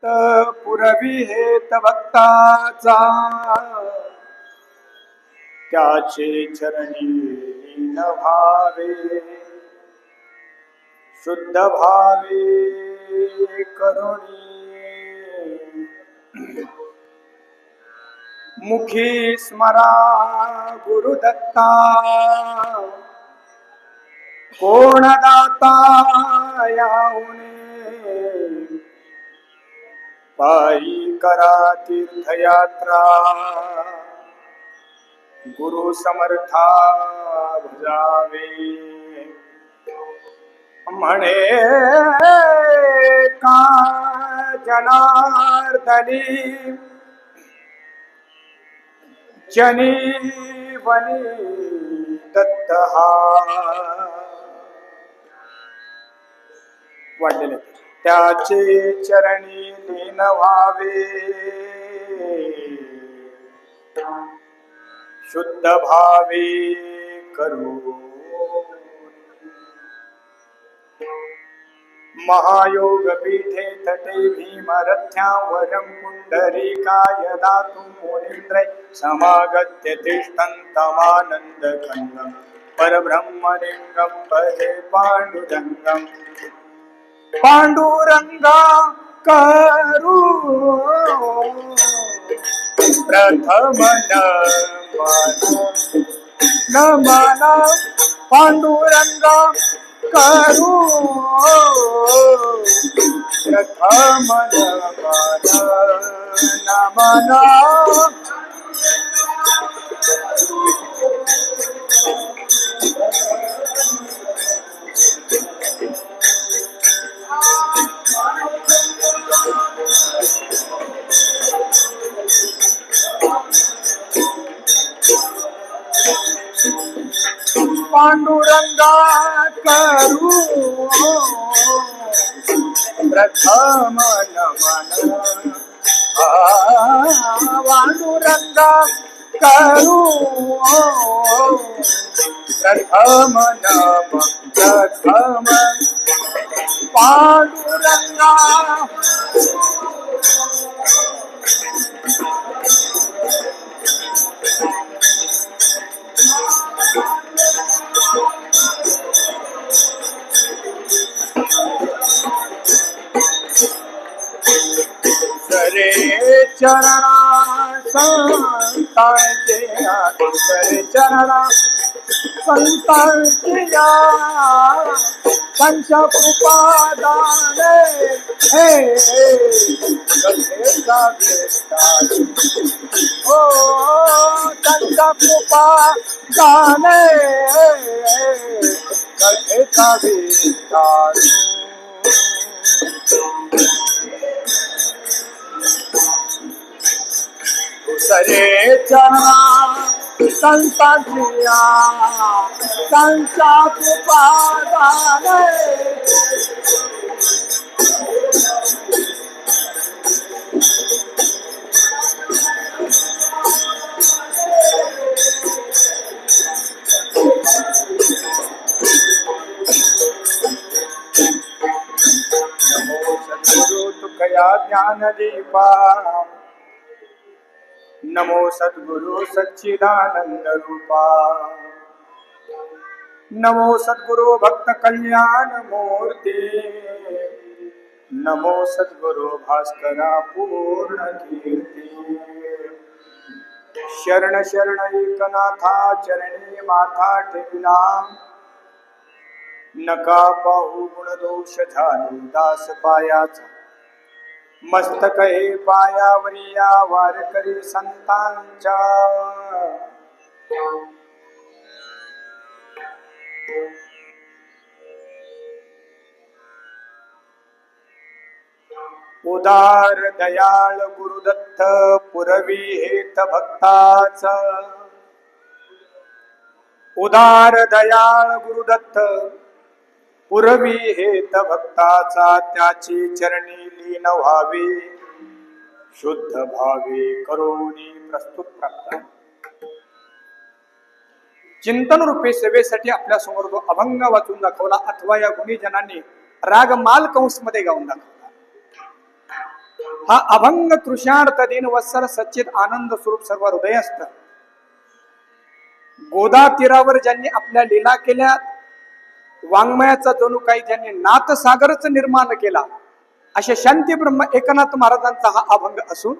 पुरवी हेत भक्ताचा त्याचे चरणी लीन व्हावे शुद्ध भावे करुणी मुखी स्मरा गुरुदत्ता कोण दाता याऊने पायी करा तीर्थयात्रा गुरु समर्था भजावे म्हणे का जनार्दनी जनी वनी दत्तहा वाढलेले त्याचे चरणी लीन व्हावे शुद्ध भावे करू महायोग पीठे तटे भीमरथ्यावरं पुंडरीकाय दातुं मुनीन्द्रै समागत्य तिष्ठन्तमानन्दखण्डं परब्रह्मलिङ्गं भजे पाण्डुरङ्गम् पांडुरंगा करू प्रथम नमन पांडुरंगा करू प्रथम नमन पांडुरंगा करू प्रथम नमन पांडुरंगा करू प्रथम नम प्रथम पांडुरंगा करे चरणा संतांचे करे चरणा संतांचे त्यांच्या कृपादाने हे हो त्यांच्या कृपादाने कथेचा विस्तार सरे चरणा संतांच्या त्यांच्या कृपादाने नमो सद्गुरु तुकया ज्ञानदीपा नमो सद्गुरु सच्चिदानंद रूपा नमो सद्गुरु भक्त कल्याण मूर्ती नमो सद्गुरु भास्करा पूर्ण कीर्ती शरण शरण एकनाथा चरणी माथा ठेविला नका पाहू गुण दोष झालो दास पायाचा मस्तक हे पायावरी या वारकरी संतांच्या उदार दयाळ गुरुदत्त पुरवी हेत भक्ताचा उदार दयाळ गुरुदत्त पुरवी हेत भक्ताचा त्याची चरणी लीन व्हावे शुद्ध भावे करोनी प्रस्तुत प्रकार चिंतन रूपे सेवेसाठी आपल्या समोर तो अभंग वाचून दाखवला अथवा या गुणीजनांनी राग माल कंस मध्ये गाऊन दाखवला. हा अभंग तृषार्थ दिन वत्सर सच्चित आनंद स्वरूप सर्व हृदयस्थ गोदा तीरावर ज्यांनी आपल्या लीला केल्या, वाङ्मयाचा जणू काही ज्यांनी नाथसागरच निर्माण केला, असे शांती ब्रह्म एकनाथ महाराजांचा हा अभंग असून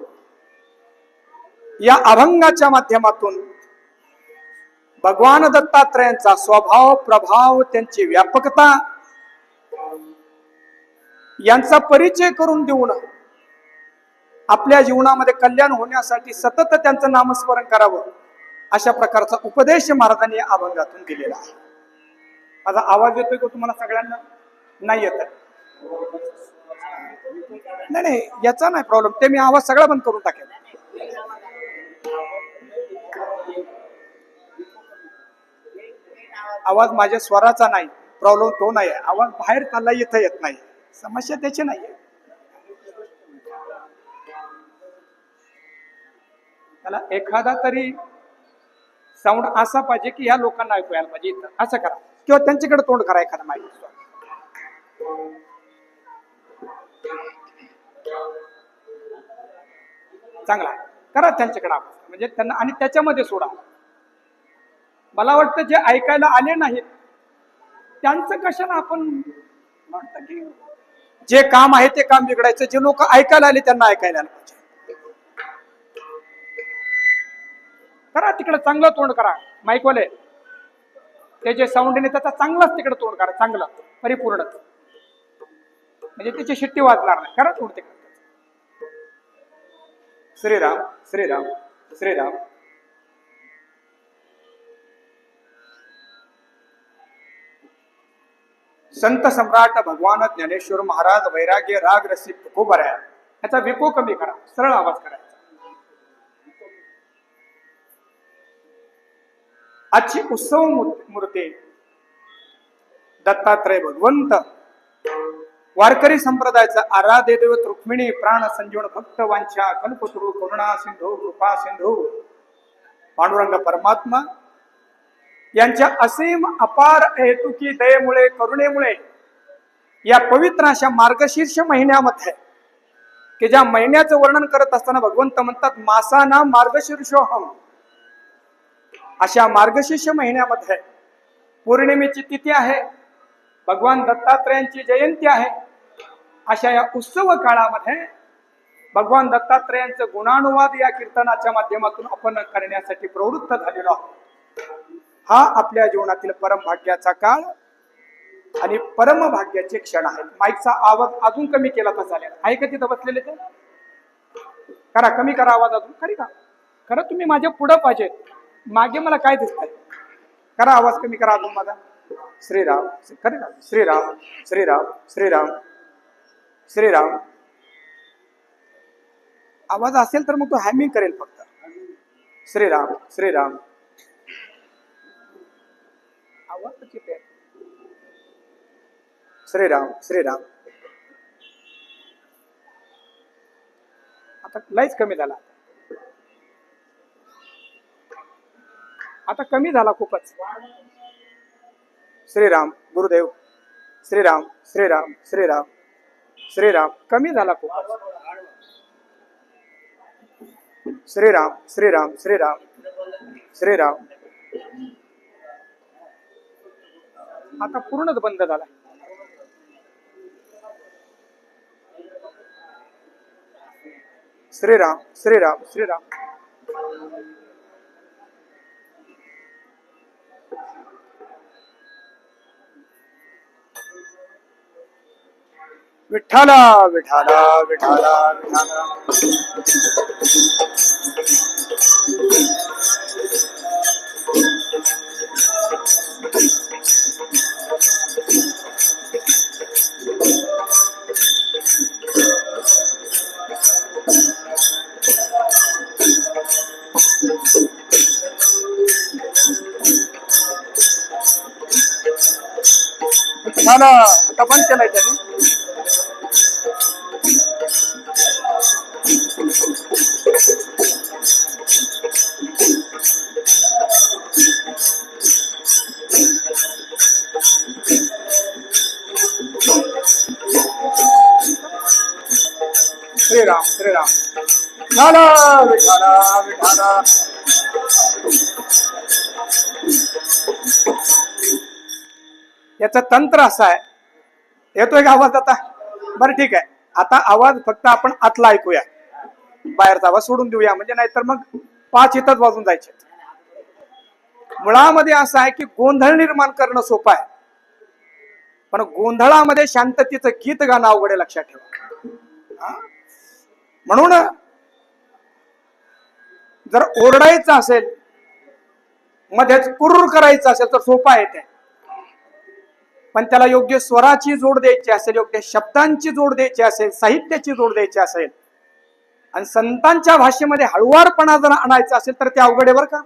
या अभंगाच्या माध्यमातून भगवान दत्तात्रयांचा स्वभाव, प्रभाव, त्यांची व्यापकता यांचा परिचय करून देऊन आपल्या जीवनामध्ये कल्याण होण्यासाठी सतत त्यांचं नामस्मरण करावं, अशा प्रकारचा उपदेश महाराजांनी या अभंगातून दिलेला आहे. माझा आवाज येतोय का तुम्हाला सगळ्यांना? नाही येत आहे? नाही, याचा नाही प्रॉब्लेम, ते मी आवाज सगळा बंद करून टाकेल. आवाज माझ्या स्वराचा नाही प्रॉब्लेम, तो नाही आहे. आवाज बाहेर चालला इथं येत नाही, समस्या त्याची नाही. त्याला एखादा तरी साऊंड असा पाहिजे की ह्या लोकांना ऐकू यायला पाहिजे, इथं असं करा किंवा त्यांच्याकडे तोंड करा एखादा माहिती चांगला करा त्यांच्याकडे आवाज, म्हणजे त्यांना आणि त्याच्यामध्ये सोडा. मला वाटतं जे ऐकायला आले नाहीत त्यांचं कशाला आपण वाटतं की जे काम आहे ते काम बिघडायचं, जे लोक ऐकायला आले त्यांना ऐकायला आलं पाहिजे. करा तिकडे चांगलं तोंड करा, माईकवाले ते जे साऊंड येणे त्याचा चांगलाच तिकडे तोंड करा, चांगलं परिपूर्ण, म्हणजे त्याची शिट्टी वाजणार नाही. करा तोंड तिकडे. श्रीराम श्रीराम श्रीराम. संत सम्राट भगवान ज्ञानेश्वर महाराज वैराग्य राग रसिक खूप बऱ्या, याचा विको कमी करा, सरळ आवाज करायचा. आजची उत्सव मूर्ती दत्तात्रय भगवंत, वारकरी संप्रदायाचा आराध्य दैवत रुक्मिणी, प्राण संजीवन भक्त वांछा कल्पतरू करुणा सिंधू कृपा सिंधू पांडुरंग परमात्मा यांच्या असीम अपार हेतुकी दयेमुळे, करुणेमुळे या पवित्र अशा मार्गशीर्ष महिन्यामध्ये, की ज्या महिन्याचं वर्णन करत असताना भगवंत म्हणतात मासाना मार्गशीर्षोहम, अशा मार्गशीर्ष महिन्यामध्ये पौर्णिमेची तिथी आहे, भगवान दत्तात्रयांची जयंती आहे. अशा या उत्सव काळामध्ये भगवान दत्तात्रयांचं गुणानुवाद या कीर्तनाच्या माध्यमातून आपण करण्यासाठी प्रवृत्त झालेलो आहोत. हा आपल्या जीवनातील परमभाग्याचा काळ आणि परमभाग्याचे क्षण आहेत. माईकचा आवाज अजून कमी केला तर चालेल. आहे का तिथं बसलेले ते? करा, कमी करा आवाज अजून. खरी का? खरं तुम्ही माझ्या पुढं पाहिजे, मागे मला काय दिसतंय? करा आवाज कमी करा अजून माझा. श्रीराम खरे का? श्रीराम श्रीराम श्रीराम श्रीराम. आवाज असेल तर मग तो हॅमिंग करेल फक्त. श्रीराम श्रीराम. आवाज किती? श्रीराम श्रीराम. आता लयच कमी झाला, आता कमी झाला खूपच. श्रीराम गुरुदेव. श्रीराम श्रीराम श्रीराम श्रीराम. कमी झाला खूपच. श्रीराम श्रीराम श्रीराम श्रीराम. आता पूर्णच बंद झाला. श्रीराम श्रीराम श्रीराम. विठ्ठला विठ्ठला विठ्ठला विठ्ठला. विठ्ठला. आता बंद केलाय त्याने. श्रीराम श्रीराम. विठाला विठाला विठाला. याचं तंत्र असं आहे. येतोय का आवाज आता? बरं ठीक आहे. आता आवाज फक्त आपण आतला ऐकूया, बाहेरचा आवाज सोडून देऊया, म्हणजे नाहीतर मग 5 इथंच वाजून जायचे. मुळामध्ये असं आहे की गोंधळ निर्माण करणं सोपं आहे, पण गोंधळामध्ये शांततेचं गीत गाणं अवघड आहे, लक्षात ठेवा. म्हणून जर ओरडायचं असेल, मध्येच कुरूर करायचं असेल तर सोपं आहे ते, पण त्याला योग्य स्वराची जोड द्यायची असेल, योग्य शब्दांची जोड द्यायची असेल, साहित्याची जोड द्यायची असेल, आणि संतांच्या भाषेमध्ये हळुवारपणा जर आणायचा असेल तर ते अवघड आहे बरं का.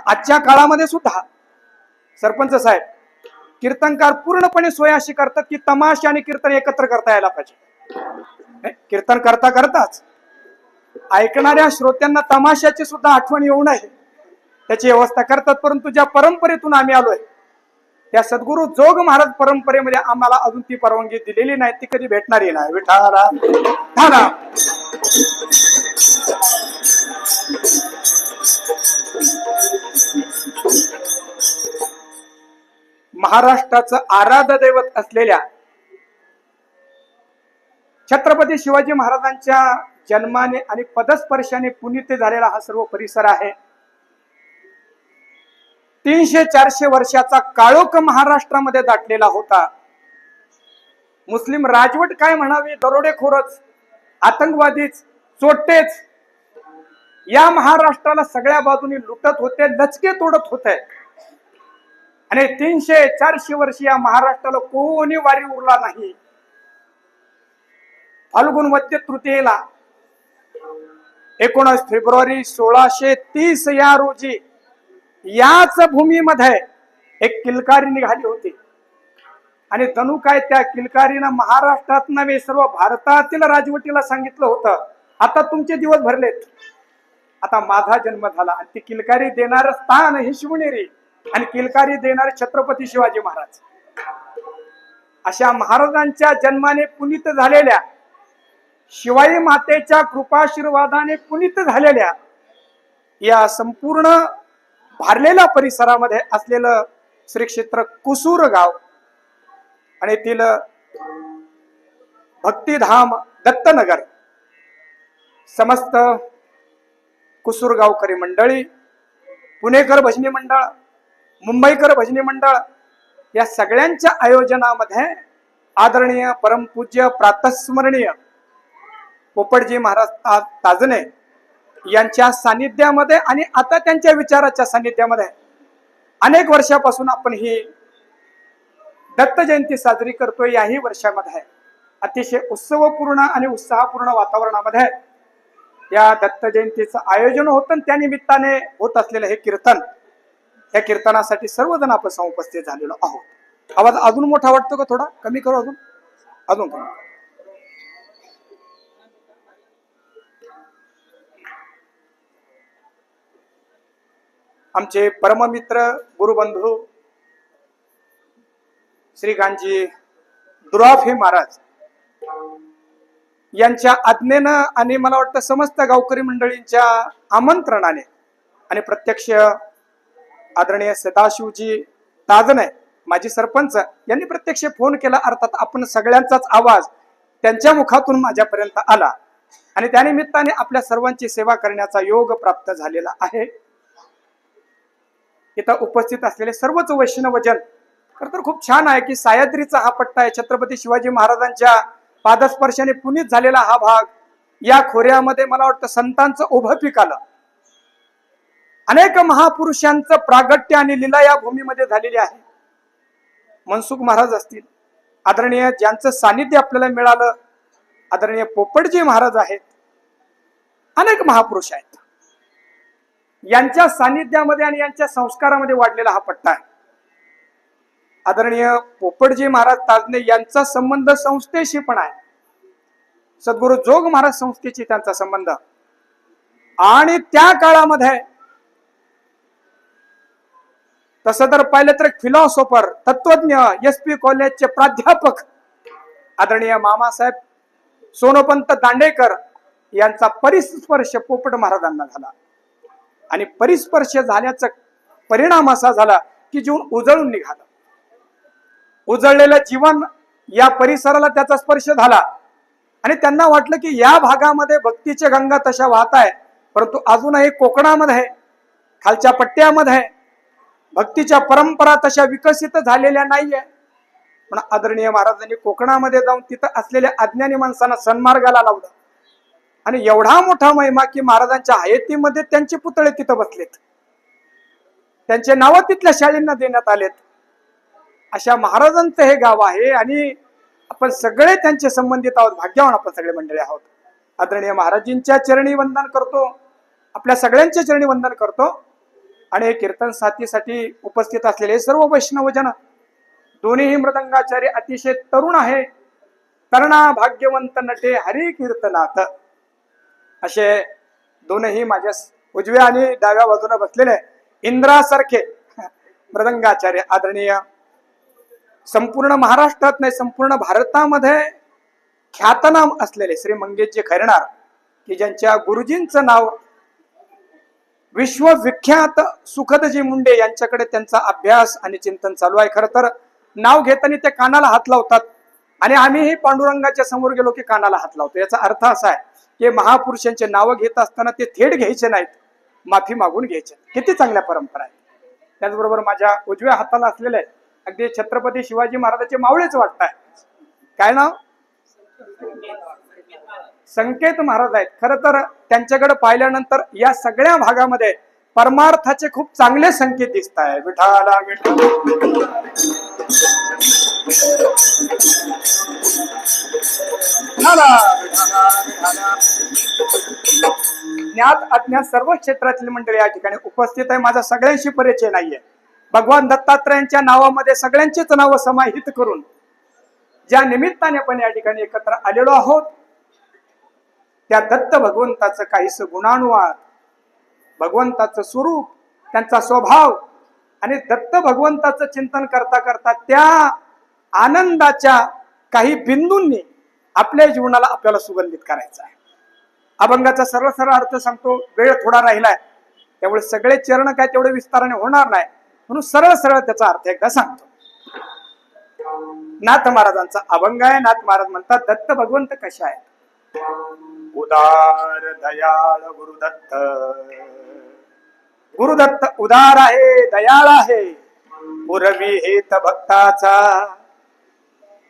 आजच्या काळामध्ये सुद्धा सरपंच साहेब, कीर्तनकार पूर्णपणे सोय अशी करतात की तमाशा आणि कीर्तन एकत्र करता यायला पाहिजे. कीर्तन करता करताच ऐकणाऱ्या श्रोत्यांना तमाशाची सुद्धा आठवण येऊ नये त्याची व्यवस्था करतात. परंतु ज्या परंपरेतून आम्ही आलोय त्या सद्गुरु जोग महाराज परंपरेमध्ये आम्हाला अजून ती परवानगी दिलेली नाही, ती कधी भेटणारी नाही. विठाला विठाला. महाराष्ट्राचं आराध्य दैवत असलेल्या छत्रपती शिवाजी महाराजांच्या जन्माने आणि पदस्पर्शाने पुनीत झालेला हा सर्व परिसर आहे. 300-400 वर्षाचा काळोख महाराष्ट्रामध्ये दाटलेला होता. मुस्लिम राजवट काय म्हणावी, दरोडेखोरच, आतंकवादीच, चोट्टेच या महाराष्ट्राला सगळ्या बाजूनी लुटत होते, लचके तोडत होते. आणि 300-400 वर्ष या महाराष्ट्राला कोणी वारी उरला नाही. फाल्गुन वद्य तृतीयेला 19 फेब्रुवारी 1630 या रोजी याच भूमीमध्ये एक किलकारी निघाली होती, आणि जणू काय त्या किलकारीनं महाराष्ट्रात नव्हे सर्व भारतातील राजवटीला सांगितलं होतं, आता तुमचे दिवस भरलेत, आता माझा जन्म झाला. आणि ती किलकारी देणारं स्थान हे शिवनेरी, आणि किलकारी देणारे छत्रपती शिवाजी महाराज. अशा महाराजांच्या जन्माने पुनीत झालेल्या, शिवाई मातेच्या कृपाशीर्वादाने पुनीत झालेल्या या संपूर्ण भारलेल्या परिसरामध्ये असलेलं श्री क्षेत्र कुसूर गाव आणि येथील भक्तिधाम दत्तनगर, समस्त कुसूर गावकरी मंडळी, पुणेकर भजनी मंडळ, मुंबईकर भजनी मंडळ या सगळ्यांच्या आयोजनामध्ये आदरणीय परमपूज्य प्रातस्मरणीय पोपटजी महाराज ताजने यांच्या सानिध्यामध्ये आणि आता त्यांच्या विचाराच्या सानिध्यामध्ये अनेक वर्षापासून आपण ही दत्त जयंती साजरी करतोय. याही वर्षामध्ये अतिशय उत्सवपूर्ण आणि उत्साहपूर्ण वातावरणामध्ये या दत्त जयंतीचं आयोजन होतं. त्या निमित्ताने होत असलेलं हे कीर्तन, या कीर्तनासाठी सर्वजण आपण समुपस्थित झालेलो आहोत. आवाज अजून मोठा वाटतो का? थोडा कमी करू, अजून अजून कमी. आमचे परममित्र गुरुबंधू श्री गांजी दुराफे महाराज यांच्या आज्ञेनं आणि मला वाटतं समस्त गावकरी मंडळींच्या आमंत्रणाने आणि प्रत्यक्ष आदरणीय सदाशिवजी ताजने माजी सरपंच यांनी प्रत्यक्ष फोन केला. अर्थात आपण सगळ्यांचाच आवाज त्यांच्या मुखातून माझ्यापर्यंत आला आणि त्यानिमित्ताने आपल्या सर्वांची सेवा करण्याचा योग प्राप्त झालेला आहे. इथं उपस्थित असलेले सर्वच वैष्णवजन तर खूप छान आहे की सह्याद्रीचा हा पट्टा आहे, छत्रपती शिवाजी महाराजांच्या पादस्पर्शाने पुनीत झालेला हा भाग, या खोऱ्यामध्ये मला वाटतं संतांचं उभं पीक आलं. अनेक महापुरुषांचं प्रागट्य आणि लीला या भूमीमध्ये झालेली आहे. मनसुख महाराज असतील, आदरणीय ज्यांचं सानिध्य आपल्याला मिळालं आदरणीय पोपटजी महाराज आहेत, अनेक महापुरुष आहेत. यांच्या सानिध्यामध्ये आणि यांच्या संस्कारामध्ये वाढलेला हा पट्टा आहे. आदरणीय पोपटजी महाराज ताजने यांचा संबंध संस्थेशी पण आहे, सद्गुरु जोग महाराज संस्थेची त्यांचा संबंध. आणि त्या काळामध्ये तसं तर पाहिलं तर फिलॉसॉफर, तत्वज्ञ, SP कॉलेजचे प्राध्यापक आदरणीय मामासाहेब सोनोपंत दांडेकर यांचा परिस्पर्श पोपट महाराजांना झाला आणि परिस्पर्श झाल्याचा परिणाम असा झाला की जीवन उजळून निघालं. उजळलेलं जीवन या परिसराला त्याचा स्पर्श झाला आणि त्यांना वाटलं की या भागामध्ये भक्तीच्या गंगा तशा वाहत आहे, परंतु अजूनही कोकणामध्ये आहे, खालच्या पट्ट्यामध्ये आहे, भक्तीच्या परंपरा तशा विकसित झालेल्या नाहीये. पण आदरणीय महाराजांनी कोकणामध्ये जाऊन तिथं असलेल्या अज्ञानी माणसांना सन्मार्गाला लावलं आणि एवढा मोठा महिमा की महाराजांच्या हयतीमध्ये त्यांचे पुतळे तिथं बसलेत, त्यांचे नाव तिथल्या शाळेंना देण्यात आलेत. अशा महाराजांचं हे गाव आहे आणि आपण सगळे त्यांचे संबंधित आहोत. भाग्यवान आपण सगळे मंडळी आहोत. आदरणीय महाराजींच्या चरणी वंदन करतो, आपल्या सगळ्यांच्या चरणी वंदन करतो आणि हे कीर्तन साथीसाठी उपस्थित असलेले सर्व वैष्णवजन, दोन्ही मृदंगाचार्य अतिशय तरुण आहे, कर्णा भाग्यवंत नटे हरी कीर्तनात, असे दोनही माझ्या उजव्या आणि डाव्या बाजूला बसलेले इंद्रासारखे मृदंगाचार्य आदरणीय संपूर्ण महाराष्ट्रात नाही संपूर्ण भारतामध्ये ख्यातनाम असलेले श्री मंगेशजी खैरनार, की ज्यांच्या गुरुजींचं नाव विश्वविख्यात सुखदजी मुंडे यांच्याकडे त्यांचा अभ्यास आणि चिंतन चालू आहे. खरं तर नाव घेताना ते कानाला हात लावतात आणि आम्हीही पांडुरंगाच्या समोर गेलो की कानाला हात लावतो. याचा अर्थ असा आहे की महापुरुषांचे नाव घेत असताना ते थेट घ्यायचे नाहीत, माफी मागून घ्यायचे. किती चांगल्या परंपरा आहे. त्याचबरोबर माझ्या उजव्या हाताला असलेले अगदी छत्रपती शिवाजी महाराजांचे मावळेच वाटताय. काय नाव? संकेत महाराज आहेत. खर तर त्यांच्याकडे पाहिल्यानंतर या सगळ्या भागामध्ये परमार्थाचे खूप चांगले संकेत दिसत आहे. विठाला ज्ञात अज्ञात सर्व क्षेत्रातील मंडळी या ठिकाणी उपस्थित आहे. माझा सगळ्यांशी परिचय नाहीये. भगवान दत्तात्रयांच्या नावामध्ये सगळ्यांचीच नावं समाहित करून ज्या निमित्ताने आपण या ठिकाणी एकत्र आलेलो आहोत, त्या दत्त भगवंताचं काहीस गुणानुवाद, भगवंताचं स्वरूप, त्यांचा स्वभाव आणि दत्त भगवंताचं चिंतन करता करता त्या आनंदाच्या काही बिंदूंनी आपल्या जीवनाला आपल्याला सुगंधित करायचं आहे. अभंगाचा सरळ सरळ अर्थ सांगतो, वेळ थोडा राहिलाय त्यामुळे सगळे चरण काय तेवढे विस्ताराने होणार नाही, म्हणून सरळ सरळ त्याचा अर्थ एकदा सांगतो. नाथ महाराजांचा अभंग आहे. नाथ महाराज म्हणतात, दत्त भगवंत कशा आहेत? उदार दयाळ गुरुदत्त, गुरुदत्त उदार आहे, दयाळ आहे, पुरवी हेत भक्ताचा.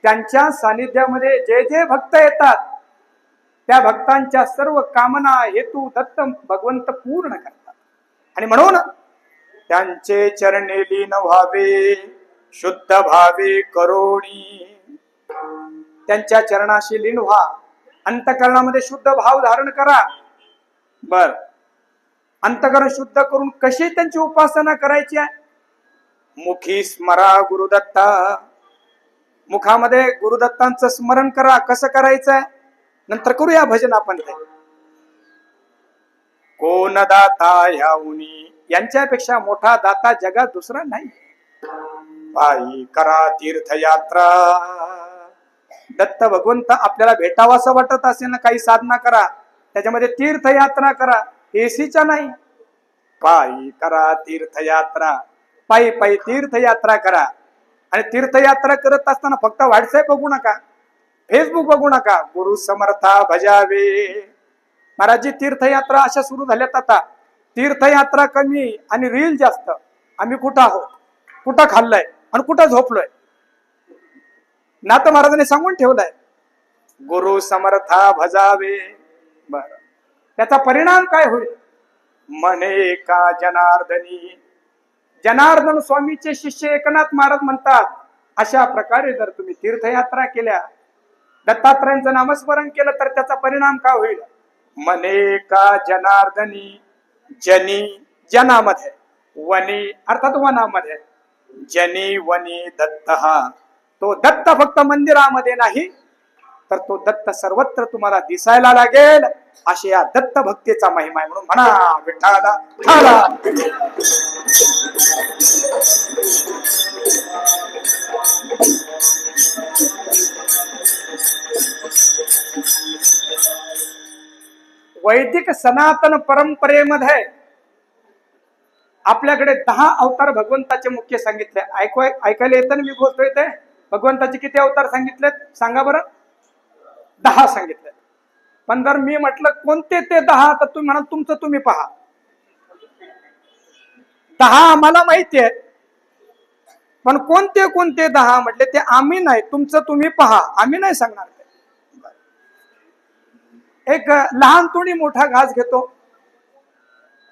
त्यांच्या सानिध्यामध्ये जे जे भक्त येतात त्या भक्तांच्या सर्व कामना हेतू दत्त भगवंत पूर्ण करतात. आणि म्हणून त्यांचे चरणी लीन व्हावे, शुद्ध भावे करोणी. त्यांच्या चरणाशी लीन व्हा, अंतकरणामध्ये शुद्ध भाव धारण करा. बर, अंतकरण शुद्ध करून कशी त्यांची उपासना करायची आहे? मुखी स्मरा गुरुदत्ता, मुखामध्ये गुरुदत्तांचं स्मरण करा. कसं करायचंय? नंतर करूया भजन आपण. ते कोण दाता ह्या उनी, यांच्यापेक्षा मोठा दाता जगात दुसरा नाही. पायी करा तीर्थयात्रा. दत्त भगवंत आपल्याला भेटावा असं वाटत असेल ना, काही साधना करा, त्याच्यामध्ये तीर्थयात्रा करा, एसीच्या नाही. पायी करा तीर्थयात्रा, पायी पायी तीर्थयात्रा करा. आणि तीर्थयात्रा करत असताना फक्त व्हॉट्सअप बघू नका, फेसबुक बघू नका. गुरु समर्था भजावे. महाराजी तीर्थयात्रा अशा सुरू झाल्यात आता. तीर्थयात्रा कमी आणि रील जास्त. आम्ही कुठं आहोत, कुठं खाल्लंय आणि कुठं झोपलोय. नाथ महाराजांनी सांगून ठेवलंय, गुरु समर्था भजावे. बर, त्याचा परिणाम काय होईल? म्हणे का जनार्दनी. जनार्दन स्वामीचे शिष्य एकनाथ महाराज म्हणतात, अशा प्रकारे जर तुम्ही तीर्थयात्रा केल्या, दत्तात्रयांचं नामस्मरण केलं तर त्याचा परिणाम काय होईल? म्हणे का जनार्दनी. जनी जनामध्ये, वनी अर्थात वनामध्ये, जनी वनी दत्त. हा तो दत्त फक्त मंदिरामध्ये नाही तर तो दत्त सर्वत्र तुम्हाला दिसायला लागेल. अशी या दत्त भक्तीचा महिमा आहे. म्हणून म्हणा विठ्ठला ठाला. वैदिक सनातन परंपरेमध्ये आपल्याकडे 10 अवतार भगवंताचे मुख्य सांगितले. ऐकायला येतं ना मी बोलतोय ते? भगवंताचे किती अवतार सांगितलेत सांगा बरं? 10 सांगितले. पण जर मी म्हटलं कोणते ते 10, तर तुम्ही म्हणाल तुमचं तुम्ही पहा. 10 आम्हाला माहिती आहे, पण कोणते कोणते 10 म्हटले ते आम्ही नाही, तुमचं तुम्ही पहा, आम्ही नाही सांगणार. एक लहान तुणी मोठा घास घेतो.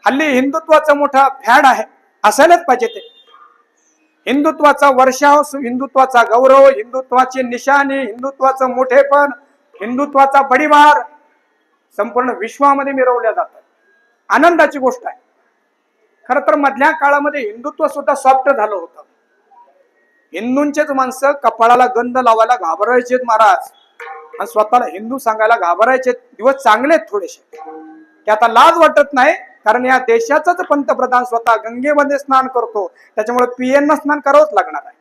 हल्ली हिंदुत्वाचा मोठा फॅड आहे, असायलाच पाहिजे ते. हिंदुत्वाचा वर्षाव, हिंदुत्वाचा गौरव, हिंदुत्वाची निशाणी, हिंदुत्वाचं मोठेपण, हिंदुत्वाचा बडीवार संपूर्ण विश्वामध्ये मिरवल्या जातात. आनंदाची गोष्ट आहे. खर तर मधल्या काळामध्ये हिंदुत्व सुद्धा सॉफ्ट झालं होतं. हिंदूंचेच माणसं कपाळाला गंध लावायला घाबरायचे महाराज, आणि स्वतःला हिंदू सांगायला घाबरायचे दिवस चांगले थोडेसे. ते आता लाज वाटत नाही, कारण या देशाचाच पंतप्रधान स्वतः गंगेमध्ये स्नान करतो. त्याच्यामुळे पीएन स्नान करावंच लागणार आहे.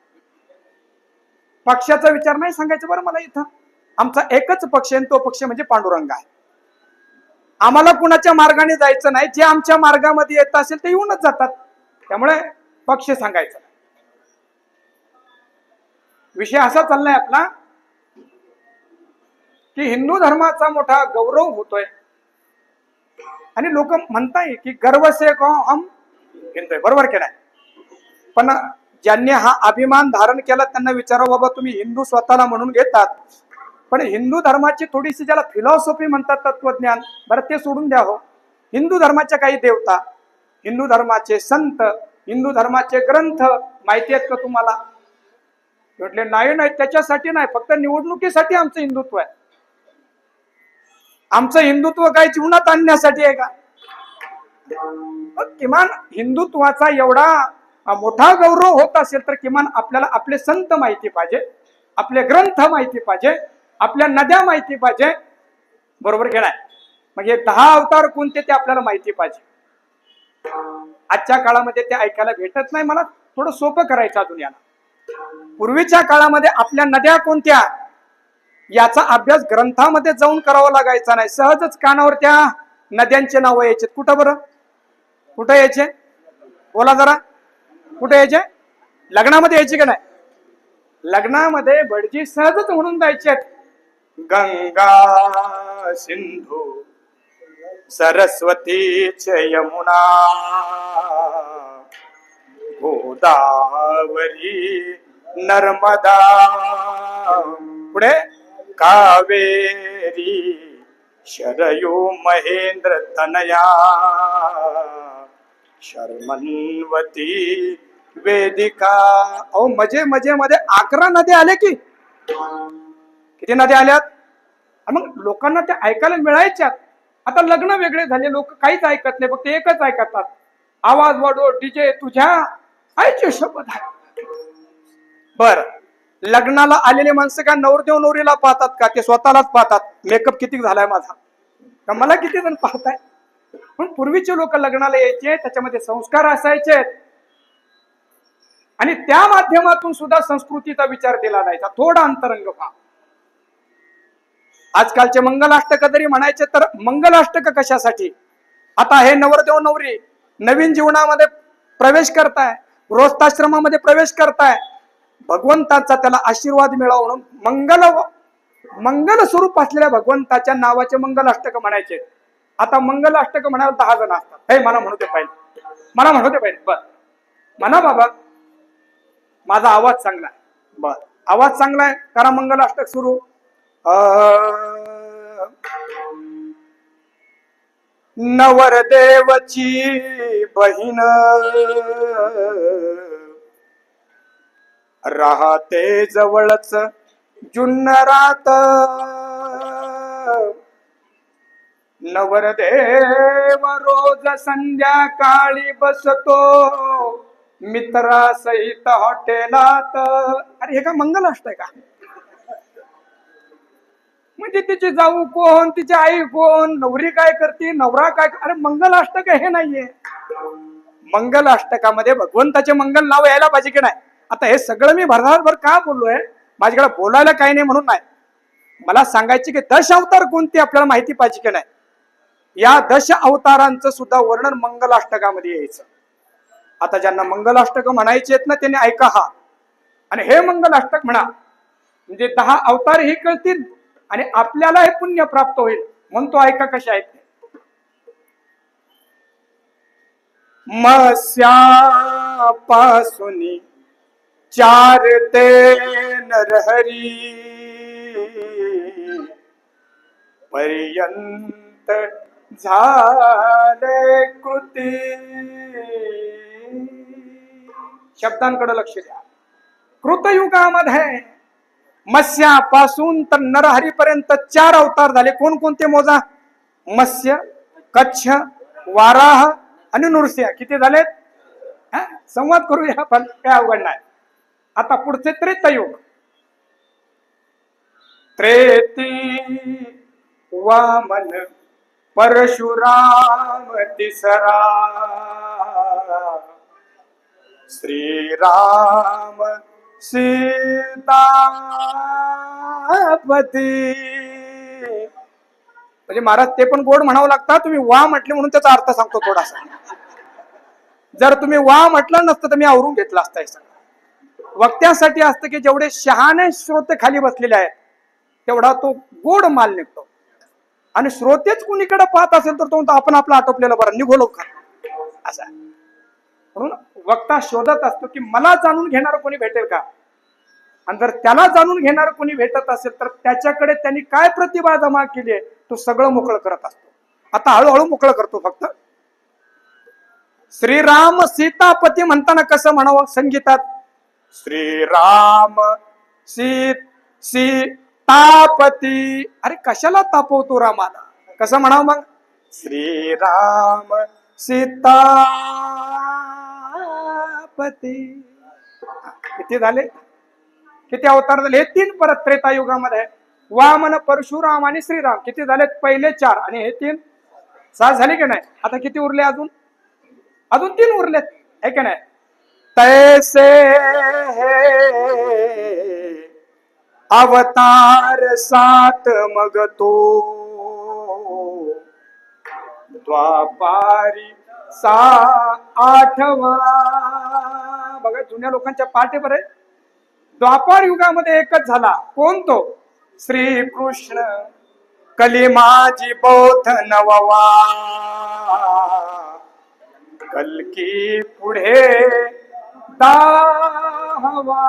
पक्षाचा विचार नाही सांगायचं बरं मला इथं. आमचा एकच पक्ष आहे, तो पक्ष म्हणजे पांडुरंग आहे. आम्हाला कुणाच्या मार्गाने जायचं नाही, जे आमच्या मार्गामध्ये येत असेल ते येऊनच जातात. त्यामुळे पक्ष सांगायचं. विषय असा चाललाय आपला की हिंदू धर्माचा मोठा गौरव होतोय, आणि लोक म्हणताय की गर्व से को हम हिंदू, बरोबर केलाय. पण ज्यांनी हा अभिमान धारण केला त्यांना विचारा, बाबा तुम्ही हिंदू स्वतःला म्हणून घेतात, पण हिंदू धर्माची थोडीशी ज्याला फिलॉसॉफी म्हणतात, तत्वज्ञान, बरं ते सोडून द्या हो. हिंदू धर्माच्या काही देवता, हिंदू धर्माचे संत, हिंदू धर्माचे ग्रंथ माहिती आहेत का तुम्हाला? म्हटले नाही, त्याच्यासाठी नाही, फक्त निवडणुकीसाठी आमचं हिंदुत्व आहे. आमचं हिंदुत्व काय जीवनात आणण्यासाठी आहे का? किमान हिंदुत्वाचा एवढा मोठा गौरव होत असेल तर किमान आपल्याला आपले संत माहिती पाहिजे, आपले ग्रंथ माहिती पाहिजे, आपल्या नद्या माहिती पाहिजे, बरोबर केलाय. म्हणजे 10 अवतार कोणते ते आपल्याला माहिती पाहिजे. आजच्या काळामध्ये ते ऐकायला भेटत नाही. मला थोडं सोपं करायचं अजून याला. पूर्वीच्या काळामध्ये आपल्या नद्या कोणत्या याचा अभ्यास ग्रंथामध्ये जाऊन करावा लागायचा नाही. सहजच कानावर त्या नद्यांचे नाव यायचे. कुठं बरं? कुठं यायचे? बोला जरा. कुठे यायचे? लग्नामध्ये यायचे का नाही? लग्नामध्ये भटजी सहजच म्हणून जायचे, गंगा सिंधू सरस्वती च यमुना गोदावरी नर्मदा, पुढे कावेरी शरयू महेंद्र तनया शर्मन्वती वेदिका. अहो मध्ये 11 नद्या आल्या की किती नद्या आल्यात? मग लोकांना त्या ऐकायला मिळायच्यात. आता लग्न वेगळे झाले, लोक काहीच ऐकत नाही, फक्त एकच ऐकतात, आवाज वाढव डीजे तुझ्या आईचे शब्द. बर, लग्नाला आलेले माणसं का नवरदेव नवरीला पाहतात का? ते स्वतःलाच पाहतात. मेकअप किती झालाय माझा, का मला किती जण पाहताय? पण पूर्वीचे लोक लग्नाला यायचे, त्याच्यामध्ये संस्कार असायचे, आणि त्या माध्यमातून सुद्धा संस्कृतीचा विचार केला जायचा. थोडा अंतरंग पहा. आजकालचे मंगलाष्टक जरी म्हणायचे तर मंगलाष्टक कशासाठी? आता हे नवरदेव नवरी नवीन जीवनामध्ये प्रवेश करताय, गृहस्थाश्रमामध्ये प्रवेश करताय, भगवंताचा त्याला आशीर्वाद मिळावा म्हणून मंगल स्वरूप असलेल्या भगवंताच्या नावाचे मंगलाष्टक म्हणायचे. आता मंगलाष्टक म्हणायला 10 जण असतात. हे मला म्हणू दे पाहिजे, मला म्हणू दे पाहिजे. बर म्हणा बाबा, माझा आवाज चांगला आहे. बर, आवाज चांगला आहे, करा मंगलाष्टक सुरू. नवरदेवची बहीण राहते जवळच जुन्नरात, नवरदेव रोज संध्याकाळी बसतो मित्रासहित हॉटेलात. अरे हे का मंगलाष्टक आहे का? म्हणजे तिची जाऊ कोण, तिची आई कोण, नवरी काय करते, नवरा काय? अरे मंगलाष्टक हे नाहीये. मंगलाष्टकामध्ये भगवंताचे मंगल नाव यायला पाहिजे की नाही? आता हे सगळं मी भरभर का बोललोय? माझ्याकडे बोलायला काही नाही म्हणून नाही, मला सांगायचे की 10 अवतार कोणते आपल्याला माहिती पाहिजे की नाही. या दश अवतारांचं सुद्धा वर्णन मंगलाष्टकामध्ये यायचं. आता ज्यांना मंगलाष्टक म्हणायचे आहेत ना त्यांनी ऐका हा, आणि हे मंगलाष्टक म्हणा, म्हणजे 10 अवतार हे कळतील आणि आपल्याला हे पुण्य प्राप्त होईल. म्हणतो ऐका कशा आहेत. मत्स्यापासून 4 ते नरहरी पर्यंत झाले कृती. शब्दांकडे लक्ष द्या. कृतयुगामध्ये मत्स्यापासून तर नरहरीपर्यंत 4 अवतार झाले. कोणकोणते मोजा? मत्स्य, कच्छ, वाराह आणि नृसिंह. किती झालेत? संवाद करूया, पण काय अवघड नाही. आता पुढचे त्रेतायुग. त्रेती वामन परशुराम तिसरा, श्रीराम सीतापती. म्हणजे महाराज ते पण गोड म्हणावं लागतं. तुम्ही वा म्हटले म्हणून त्याचा अर्थ सांगतो थोडासा. जर तुम्ही वा म्हटलं नसतं तर मी आवरून घेतला असता. वक्त्यासाठी असतं की जेवढे शहाणे श्रोते खाली बसलेले आहेत तेवढा तो गोड माल निघतो. आणि श्रोतेच कुणीकडे पाहत असेल तर तो आपण आपला आटोपलेला बरं, निघो लवकर असा. म्हणून वक्ता शोधत असतो की मला जाणून घेणार कोणी भेटेल का, आणि जर त्याला जाणून घेणार कोणी भेटत असेल तर त्याच्याकडे त्यांनी काय प्रतिभा जमा केली आहे तो सगळं मोकळं करत असतो. आता हळूहळू मोकळं करतो. फक्त श्रीराम सीतापती म्हणताना कसं म्हणावं संगीतात? श्रीराम सीतापती. अरे कशाला तापवतो रामाला? कसं म्हणावं मग? श्रीराम सीतापती. किती झाले? किती अवतार झाले? हे 3 परत त्रेतायुगामध्ये. वामन, परशुराम आणि श्रीराम. किती झाले? पहिले 4 आणि हे 3, 6 झाले की नाही? आता किती उरले? अजून 3 उरलेत, है की नाही? तैसे अवतार 7 मग तो द्वापारी 8वा. बघा जुन्या लोकांच्या पाठे बरे. द्वापार युगामध्ये एकच झाला. कोण तो? श्रीकृष्ण. कलिमाजी बोथ नववा. कलकी पुढे 10वा.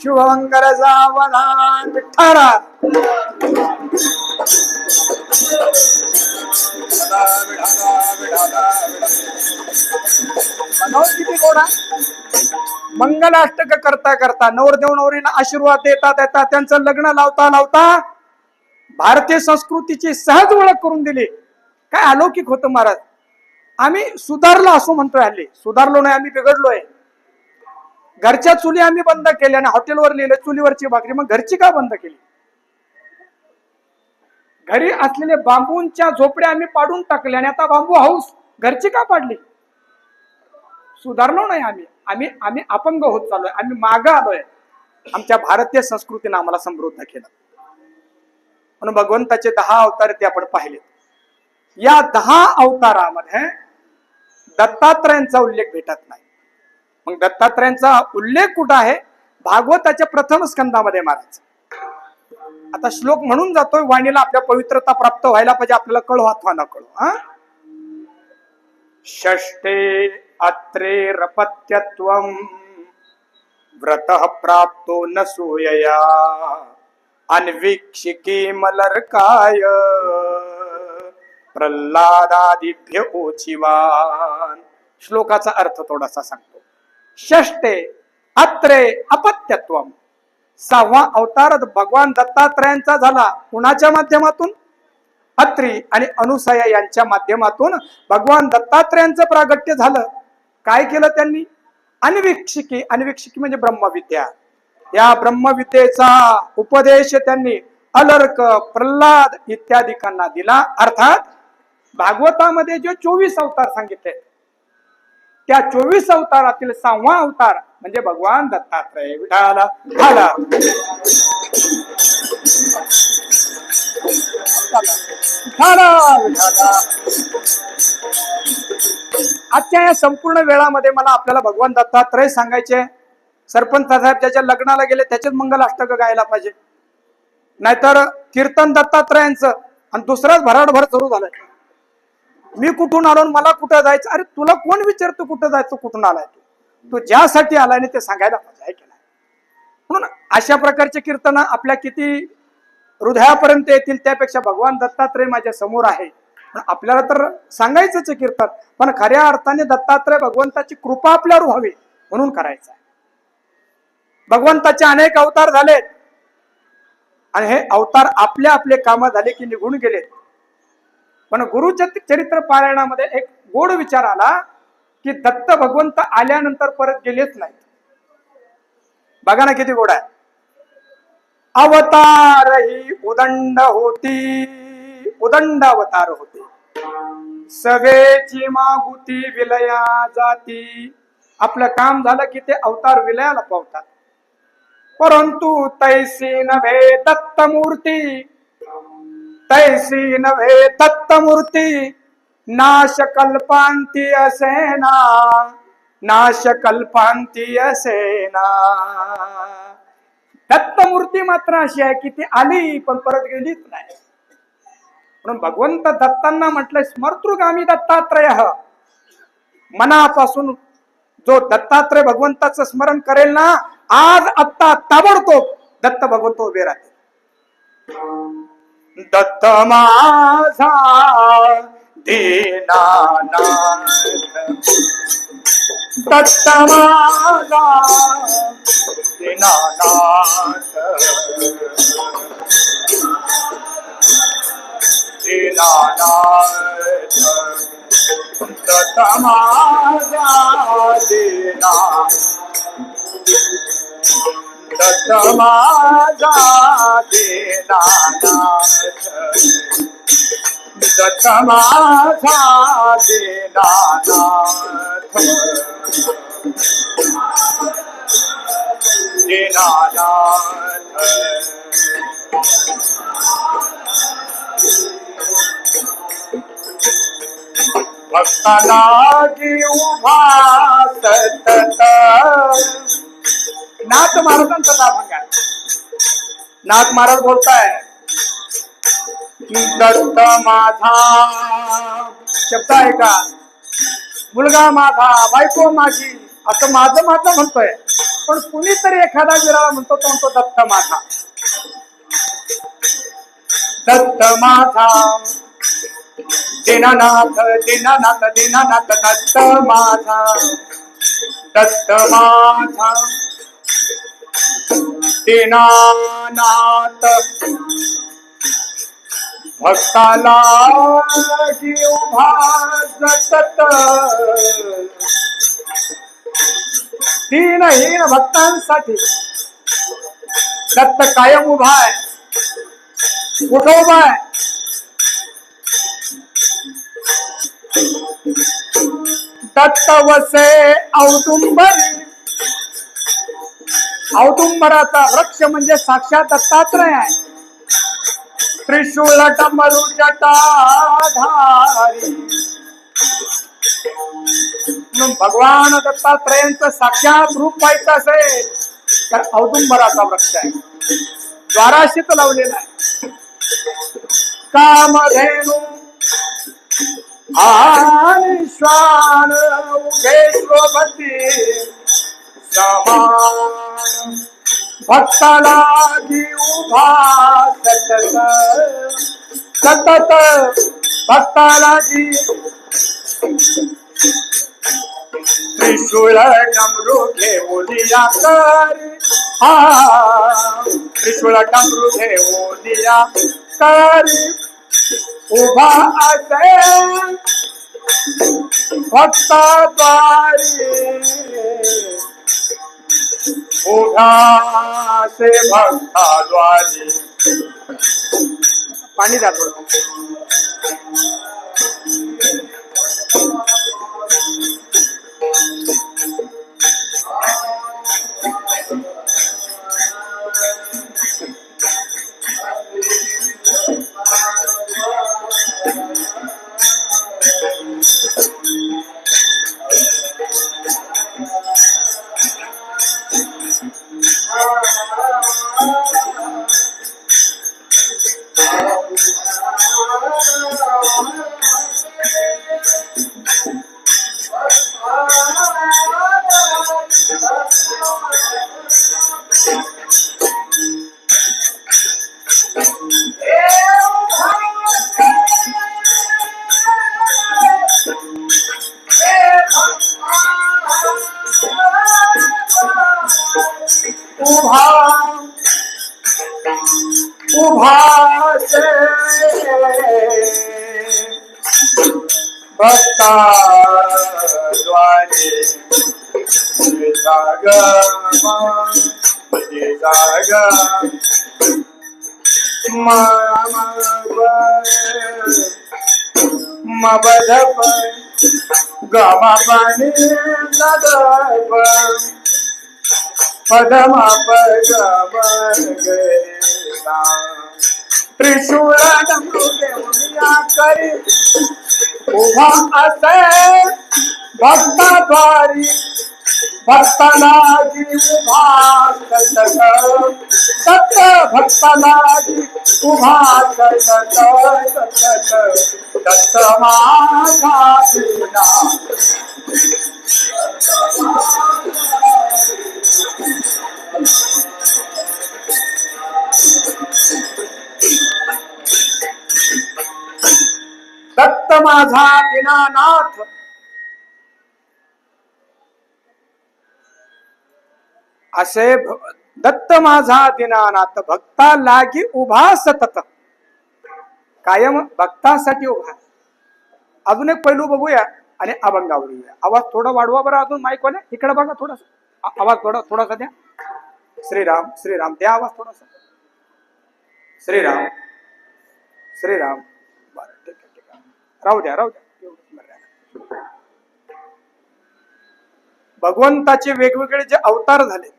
शुभंकर जावला विठ्ठला. किती गोडा. मंगलाष्टक करता करता नवरदेव नवरीला आशीर्वाद देता देता त्यांचं लग्न लावता लावता भारतीय संस्कृतीची सहज ओळख करून दिली. काय अलौकिक होतं महाराज. आम्ही सुधारलो असो म्हणतोय, हल्ली सुधारलो नाही, आम्ही बिघडलोय. घरच्या चुली आम्ही बंद केल्या आणि हॉटेलवर लिहिले चुलीवरची भाकरी. मग घरची का बंद केली? घरी असलेले बांबूंच्या झोपड्या आम्ही पाडून टाकल्या आणि आता बांबू हाऊस घरची का पाडली? सुधारलो नाही आम्ही. आम्ही आम्ही अपंग होत चाललोय. आम्ही मागं आलोय. आमच्या भारतीय संस्कृतीने आम्हाला समृद्ध केलं. म्हणून भगवंताचे 10 अवतार ते आपण पाहिले. या 10 अवतारामध्ये दत्तात्रयांचा उल्लेख भेटत नाही. मग दत्तात्रयांचा उल्लेख कुठं आहे? भागवताच्या प्रथम स्कंदामध्ये महाराज. आता श्लोक म्हणून जातोय, वाणीला आपल्या पवित्रता प्राप्त व्हायला पाहिजे, आपल्याला कळो अथवा न कळो. षष्ठे अत्रे रपत्यत्वम व्रतः प्राप्तो न सूयया अन्वीक्षिकी मलर्काय प्रल्हादादिभ्य ओचिवान. श्लोकाचा अर्थ थोडासा सांगतो. षष्ठे अत्रे अपत्यत्वम. 6वा अवतार भगवान दत्तात्रयांचा झाला. कुणाच्या माध्यमातून? अत्री आणि अनुसया यांच्या माध्यमातून भगवान दत्तात्रयांचं प्रागट्य झालं. काय केलं त्यांनी? अन्वीक्षिकी. अन्वीक्षिकी म्हणजे ब्रह्मविद्या. या ब्रह्मविद्येचा उपदेश त्यांनी अलर्क, प्रल्हाद इत्यादिकांना दिला. अर्थात भागवतामध्ये जे 24 अवतार सांगितले त्या 24 अवतारातील 6वा अवतार म्हणजे भगवान दत्तात्रय. विठाला झाला. आजच्या या संपूर्ण वेळामध्ये मला आपल्याला भगवान दत्तात्रय सांगायचे. सरपंच साहेब ज्याच्या लग्नाला गेले त्याचेच मंगल अष्टक गायला पाहिजे, नाहीतर कीर्तन दत्तात्रयांचं आणि दुसराच भराडभर सुरू झालंय. मी कुठून आलो, मला कुठं जायचं? अरे तुला कोण विचारतो कुठं जायचं, कुठून आलाय तू ज्यासाठी आलाय ना ते सांगायला पाहिजे की नाही. म्हणून अशा प्रकारचे कीर्तन आपल्या किती हृदयापर्यंत येतील, त्यापेक्षा भगवान दत्तात्रय माझ्या समोर आहे. आपल्याला तर सांगायचंच कीर्तन, पण खऱ्या अर्थाने दत्तात्रय भगवंताची कृपा आपल्यावर व्हावी म्हणून करायचं आहे. भगवंताचे अनेक अवतार झालेत आणि हे अवतार आपले आपले काम झाले की निघून गेले. पण गुरुचरित्र पारायणामध्ये एक गोड विचार आला की दत्त भगवंत आल्यानंतर परत गेलेच नाहीत. बघा ना किती गोड आहे. अवतार ही उदंड होती, उदंड अवतार होते, सवेची मागुती विलया जाती. आपलं काम झालं की ते अवतार विलयाला पावतात. परंतु तैसी नव्हे दत्तमूर्ती, तैसी नव्हे दत्तमूर्ती, नाश कल्पांती असेना, नाश कल्पांती असेना. दत्तमूर्ती मात्र अशी आहे की ती आली पण परत गेलीच नाही. म्हणून भगवंत दत्तांना म्हटलंय स्मर्तृगामी दत्तात्रय. मनापासून जो दत्तात्रय भगवंताचं स्मरण करेल ना, आज आत्ता ताबडतोब दत्त भगवंत उभे राहते. दत्त माझा दीनानाथ, दत्त माझा दीनानाथ, दीनानाथ, दत्त माझा दीनानाथ, दत्त माझा दीनानाथ, दत्त माझा दीनानाथ, दीनानाथ. भक्ताला उभा सतत. नाथ महाराजांचा दाभंग आहे. नाथ महाराज बोलताय दत्त माझा, शब्द आहे का, मुलगा माझा, बायको माझी, असं माझं माझं म्हणतोय. पण कुणीतरी एखादा विराळा म्हणतो, तो म्हणतो दत्त माझा, दत्त माझा, दीनानाथ, दीनानाथ, दीनानाथ, दत्त माझा, दत्त माझा, दीनानाथ. भक्ताला उभा सतत, दीनहीन भक्तांसाठी दत्त कायम उभा आहे. कुठं उभा आहे? दत्त वसे औदुंबरी. औदुंबराचा वृक्ष म्हणजे साक्षात दत्तात्रय आहे. त्रिशूळ डमरू जटाधारी. म्हणून भगवान दत्तात्रयांचं साक्षात रूप पाहायचं असेल तर औदुंबराचा वृक्ष आहे, द्वाराशीत लावलेला आहे. कामधेनु आणि श्वान उभे स्वभती समान. भक्ताला उभा सतत, सतत भक्ताला त्रिशूळ डमरू घेऊनिया करी. हा त्रिशूळ डमरू घेऊनिया करी उभा असे भक्ताद्वारी. उभा से भक्ताद्वारी. पाणी द्या थोडं. भक्ताद्वारे जागम जाग मबधप गमपनि ददप पदमा पदम गेला त्रिशूळ देऊया करी उभा असे भक्ताद्वारी भक्तालागी उभा सतत दत्त भक्तालागी उभा सतत सतत दत्त माझा विना दत्त माझा दीनानाथ असे दत्त माझा दीनानाथ भक्ता लागी उभा सतत कायम भक्तासाठी उभा. अजून एक पैलू बघूया आणि अभंगावर येऊया. आवाज थोडा वाढवा बरं. अजून माईक वाले इकडे बघा थोडासा आवाज थोडासा द्या. श्रीराम श्रीराम द्या आवाज थोडासा. श्रीराम श्रीराम. बरं ठीक आहे ठीक आहे राहू द्या. भगवंताचे वेगवेगळे जे अवतार झाले.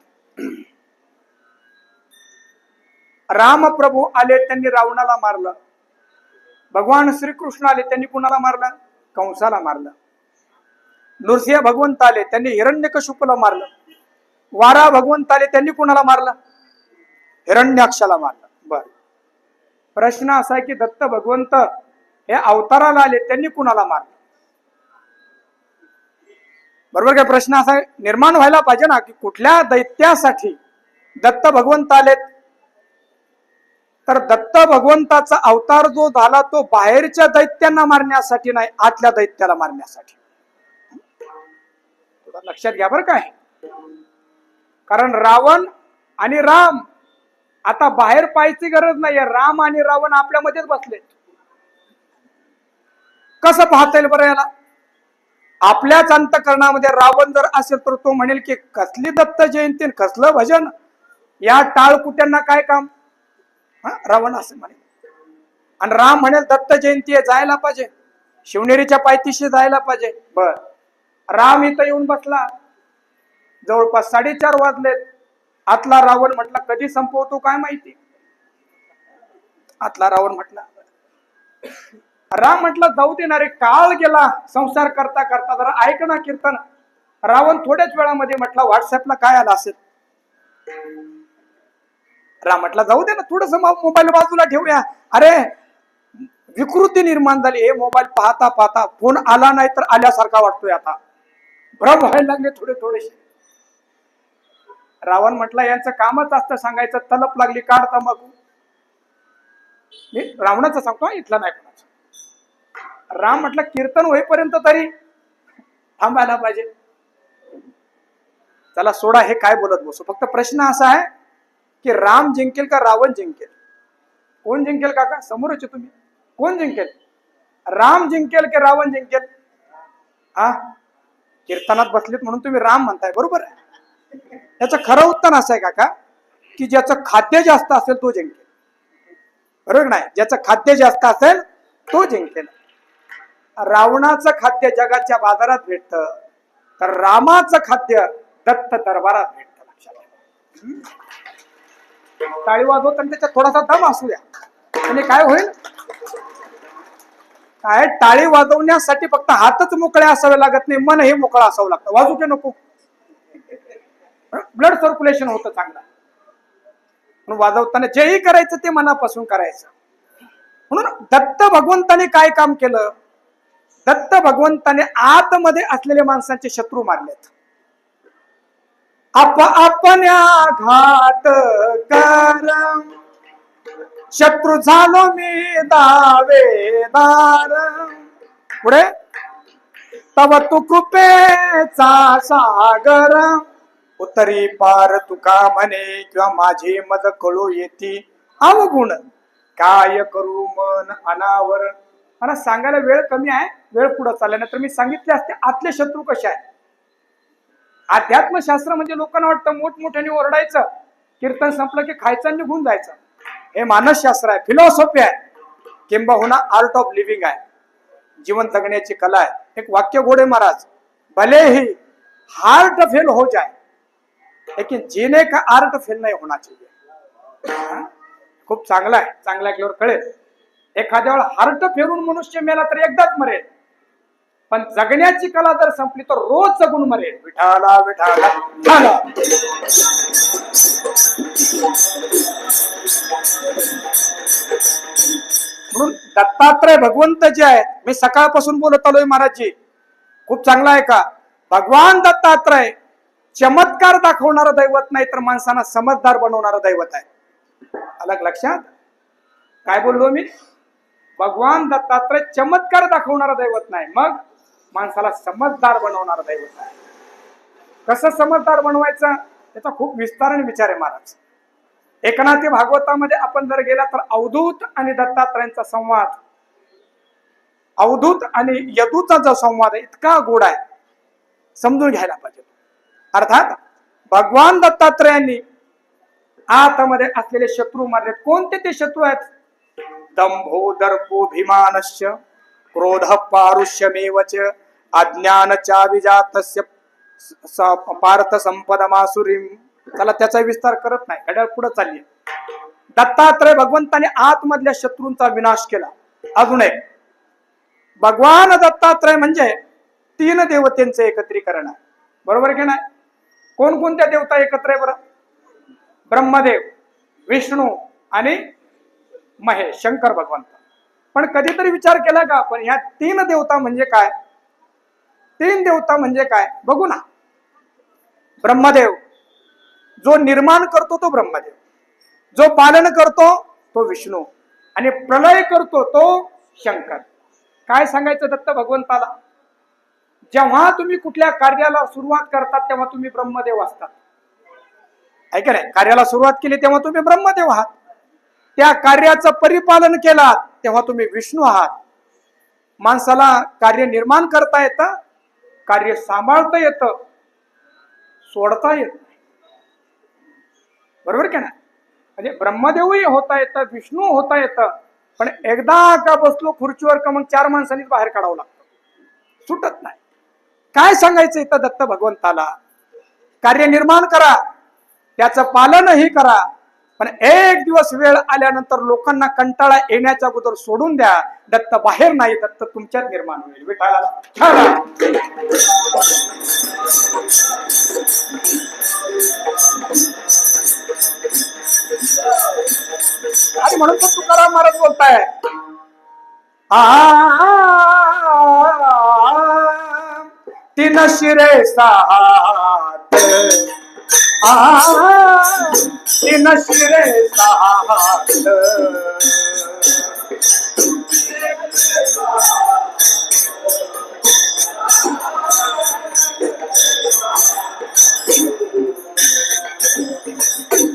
राम प्रभू आले त्यांनी रावणाला मारलं. भगवान श्रीकृष्ण आले त्यांनी कुणाला मारलं? कंसाला मारलं. नृसिंह भगवंत आले त्यांनी हिरण्यकशिपूला मारलं. वारा भगवंत आले त्यांनी कुणाला मारलं? हिरण्याक्षाला मारलं. बर प्रश्न असा आहे की दत्त भगवंत हे अवताराला आले त्यांनी कुणाला मारलं? बरोबर काय? प्रश्न असा निर्माण व्हायला पाहिजे ना की कुठल्या दैत्यासाठी दत्त भगवंत आलेत. तर दत्त भगवंताचा अवतार जो झाला तो बाहेरच्या दैत्यांना मारण्यासाठी नाही, आतल्या दैत्याला मारण्यासाठी. लक्षात घ्या बरं काय. कारण रावण आणि राम आता बाहेर पाहायची गरज नाहीये. राम आणि रावण आपल्यामध्येच बसले. कसं पाहता येईल बरं याला? आपल्याच अंतकरणामध्ये रावण जर असेल तर तो म्हणेल की कसली दत्त जयंती कसलं भजन, या टाळकुट्यांना काय काम. रावण असे म्हणेल. आणि राम म्हणेल दत्त जयंती आहे जायला पाहिजे, शिवनेरीच्या पायथीशी जायला पाहिजे. बर राम इथं येऊन बसला, जवळपास 4:30 वाजलेत. आतला रावण म्हटला कधी संपवतो काय माहिती. आतला रावण म्हटला राम म्हटलं जाऊ देणारे काळ गेला संसार करता करता, जरा ऐक ना कीर्तन. रावण थोड्याच वेळामध्ये म्हटला व्हॉट्सअपला काय आला असेल. राम म्हटला जाऊ दे ना थोडस मोबाईल बाजूला ठेवूया. अरे विकृती निर्माण झाली. हे मोबाईल पाहता पाहता फोन आला नाही तर आल्यासारखा वाटतोय. आता भ्रम व्हायला लागले थोडेसे. रावण म्हटला यांचं कामच असतं सांगायचं तलप लागली काढता मग. मी रावणाचं सांगतो इथला नाही कोणाचं. राम म्हटलं कीर्तन होईपर्यंत तरी थांबायला पाहिजे. चला सोडा हे काय बोलत बसू. फक्त प्रश्न असा आहे की राम जिंकेल का रावण जिंकेल? कोण जिंकेल काका? समोरच तुम्ही. कोण जिंकेल? राम जिंकेल की रावण जिंकेल? हा कीर्तनात बसलेत म्हणून तुम्ही राम म्हणताय, बरोबर आहे. त्याचं खरं उत्तर असं आहे काका की ज्याचं खाद्य जास्त असेल तो जिंकेल. बरोबर नाही? ज्याचं खाद्य जास्त असेल तो जिंकेल. रावणाचं खाद्य जगाच्या बाजारात भेटतं, तर रामाचं खाद्य दत्त दरबारात भेटतं. लक्षात टाळी वाजवत आणि त्याच्यात थोडासा दम असू द्या. आणि काय होईल? काय टाळी वाजवण्यासाठी फक्त हातच मोकळे असावे लागत नाही, मन हे मोकळं असावं लागतं. वाजू के नको? ब्लड सर्क्युलेशन होतं चांगलं. म्हणून वाजवताना जेही करायचं ते मनापासून करायचं. म्हणून दत्त भगवंताने काय काम केलं? दत्त भगवंताने आतमध्ये असलेल्या माणसांचे शत्रू मारलेत. आपण्या घात कर शत्रू झालो मी दावेदार. पुढे तव तू कृपेचा सागर उत्तरी पार तुका म्हणे किंवा माझे मद कळू येती अवगुण काय करू मन अनावर. मला सांगायला वेळ कमी आहे, वेळ पुढे चालला, तर मी सांगितले असते आतले शत्रू कसे आहेत. अध्यात्मशास्त्र म्हणजे लोकांना वाटतं मोठमोठ्याने ओरडायचं, कीर्तन संपलं की खायचं आणि निघून जायचं. हे मानसशास्त्र आहे, फिलॉसॉफी आहे, किंबहुना आर्ट ऑफ लिव्हिंग आहे, जीवन जगण्याची कला आहे. एक वाक्य गोडे महाराज, भले ही हार्ट फेल हो जाए लेकिन जीने का आर्ट फेल नहीं होना चाहिए. खूप चांगला आहे, चांगला ऐकल्यावर कळेल. एखाद्या वेळा हार्ट फेलून मनुष्य मेला तर एकदाच मरेल, पण जगण्याची कला जर संपली तर रोज जगून मरेल. विठाला विठाला ठाला. म्हणून दत्तात्रय भगवंत जे आहेत, मी सकाळपासून बोलत आलोय महाराजजी, खूप चांगला आहे का. भगवान दत्तात्रय चमत्कार दाखवणारं दैवत नाही, तर माणसांना समजदार बनवणारं दैवत आहे. अलग लक्षात काय बोललो मी. भगवान दत्तात्रय चमत्कार दाखवणारं दैवत नाही, मग माणसाला समजदार बनवणारं दैवत आहे. कसं समजदार बनवायचं त्याचा खूप विस्ताराने विचार आहे महाराज. एकनाथी भागवतामध्ये आपण जर गेला तर अवधूत आणि दत्तात्रयांचा संवाद, अवधूत आणि यदूचा जो संवाद आहे इतका गोड आहे, समजून घ्यायला पाहिजे. अर्थात भगवान दत्तात्रयांनी आतमध्ये असलेले शत्रू मारले. कोणते ते शत्रू आहेत. दंभो दर्पो भीमानश्य क्रोध पारुष्यमेवच अज्ञान चाविजातस्य पार्थ संपदमासुरीम. त्याला त्याचा विस्तार करत नाही, घड्याळ पुढे चालली. दत्तात्रय भगवंताने आतमधल्या शत्रूंचा विनाश केला. अजून एक, भगवान दत्तात्रय म्हणजे 3 देवतेंचे एकत्रीकरण आहे, बरोबर की नाही. कोणकोणत्या देवता एकत्र आहे बरं. ब्रह्मदेव, विष्णू आणि महेश, शंकर भगवंत. पण कधीतरी विचार केला का आपण ह्या 3 देवता म्हणजे काय. 3 देवता म्हणजे काय बघू ना. ब्रह्मदेव, जो निर्माण करतो तो ब्रह्मदेव, जो पालन करतो तो विष्णू, आणि प्रलय करतो तो शंकर. काय सांगायचं दत्त भगवंताला. जेव्हा तुम्ही कुठल्या कार्याला सुरुवात करतात तेव्हा तुम्ही ब्रह्मदेव असतात, आहे का नाही. कार्याला सुरुवात केली तेव्हा तुम्ही ब्रह्मदेव आहात. त्या कार्याचं परिपालन केलात तेव्हा तुम्ही विष्णू आहात. माणसाला कार्य निर्माण करता येतं, कार्य सांभाळता येतं, सोडता येत नाही, बरोबर का नाही. म्हणजे ब्रह्मदेवही होता येतं, विष्णू होता येतं, पण एकदा का बसलो खुर्चीवर का मग 4 माणसांनीच बाहेर काढावं लागतं, सुटत नाही. काय सांगायचं इथं दत्त भगवंताला. कार्य निर्माण करा, त्याचं पालनही करा, पण एक दिवस वेळ आल्यानंतर लोकांना कंटाळा येण्याच्या अगोदर सोडून द्या. दत्त बाहेर नाही, दत्त तुमच्यात निर्माण होईल. विठाला आणि म्हणून तो तुकाराम महाराज बोलताय, तीन शिरे सात, तीन शिरे सात,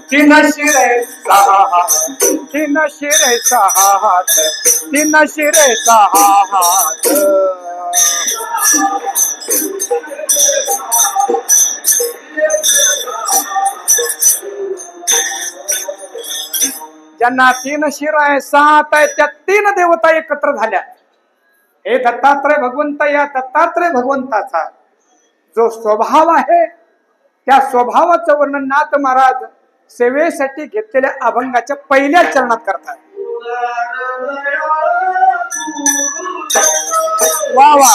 तीन शिरे सात, तीन शिरे सात, तीन शिरे सात. ज्यांना 3 शिर आहे, 7 आहे, त्या 3 देवता एकत्र झाल्या. हे दत्तात्रय भगवंत, या दत्तात्रय भगवंताचा जो स्वभाव आहे त्या स्वभावाचं वर्णन नाथ महाराज सेवेसाठी घेतलेल्या अभंगाच्या पहिल्या चरणात करतात. वा वा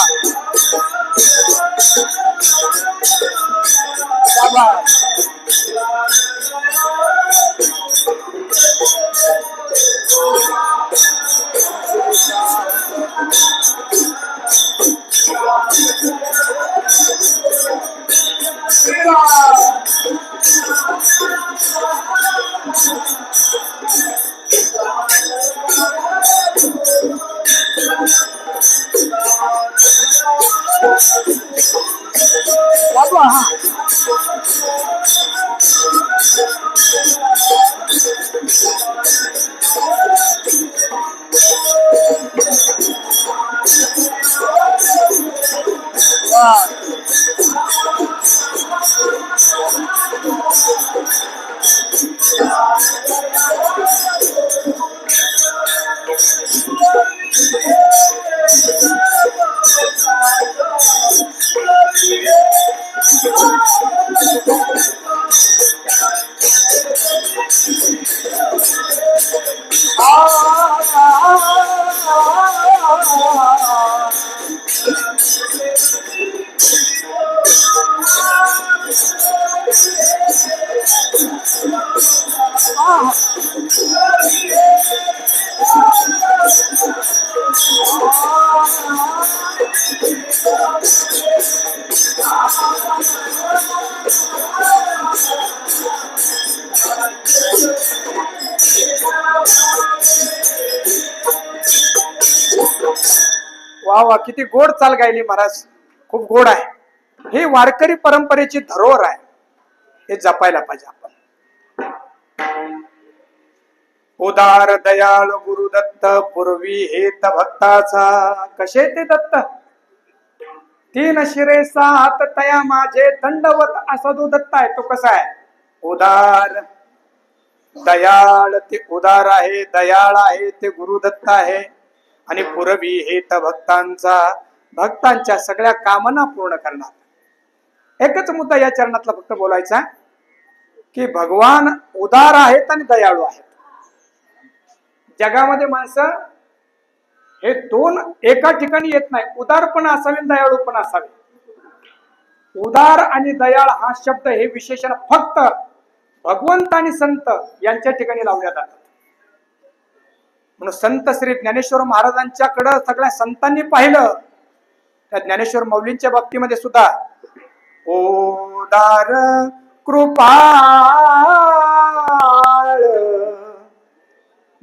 वा वा, किती गोड चाल गायली महाराज, खूप गोड आहे. हे वारकरी परंपरेची धरोहर आहे, हे जपायला पाहिजे आपण. उदार दयाळ गुरुदत्त पूर्वी हेत भक्ताचा. कसे ते दत्त? तीन शिरे सात तया माझे दंडवत असा जो दत्त आहे तो कसा आहे? उदार दयाळ. ते उदार आहे, दयाळ आहे, ते गुरुदत्त आहे. आणि पूर्वी हेत भक्तांचा, भक्तांच्या सगळ्या कामना पूर्ण करणार. एकच मुद्दा या चरणातला फक्त बोलायचा की भगवान उदार आहेत आणि दयाळू आहेत. जगामध्ये माणसं हे दोन एका ठिकाणी येत नाही. उदार पण असावे, दयाळू पण असावे. उदार आणि दयाळ हा शब्द, हे विशेषण फक्त भगवंत आणि संत यांच्या ठिकाणी लावल्या जातात. म्हणून संत श्री ज्ञानेश्वर महाराजांच्याकडे सगळ्या संतांनी पाहिलं. त्या ज्ञानेश्वर माऊलींच्या बाबतीमध्ये सुद्धा उदार कृपाळ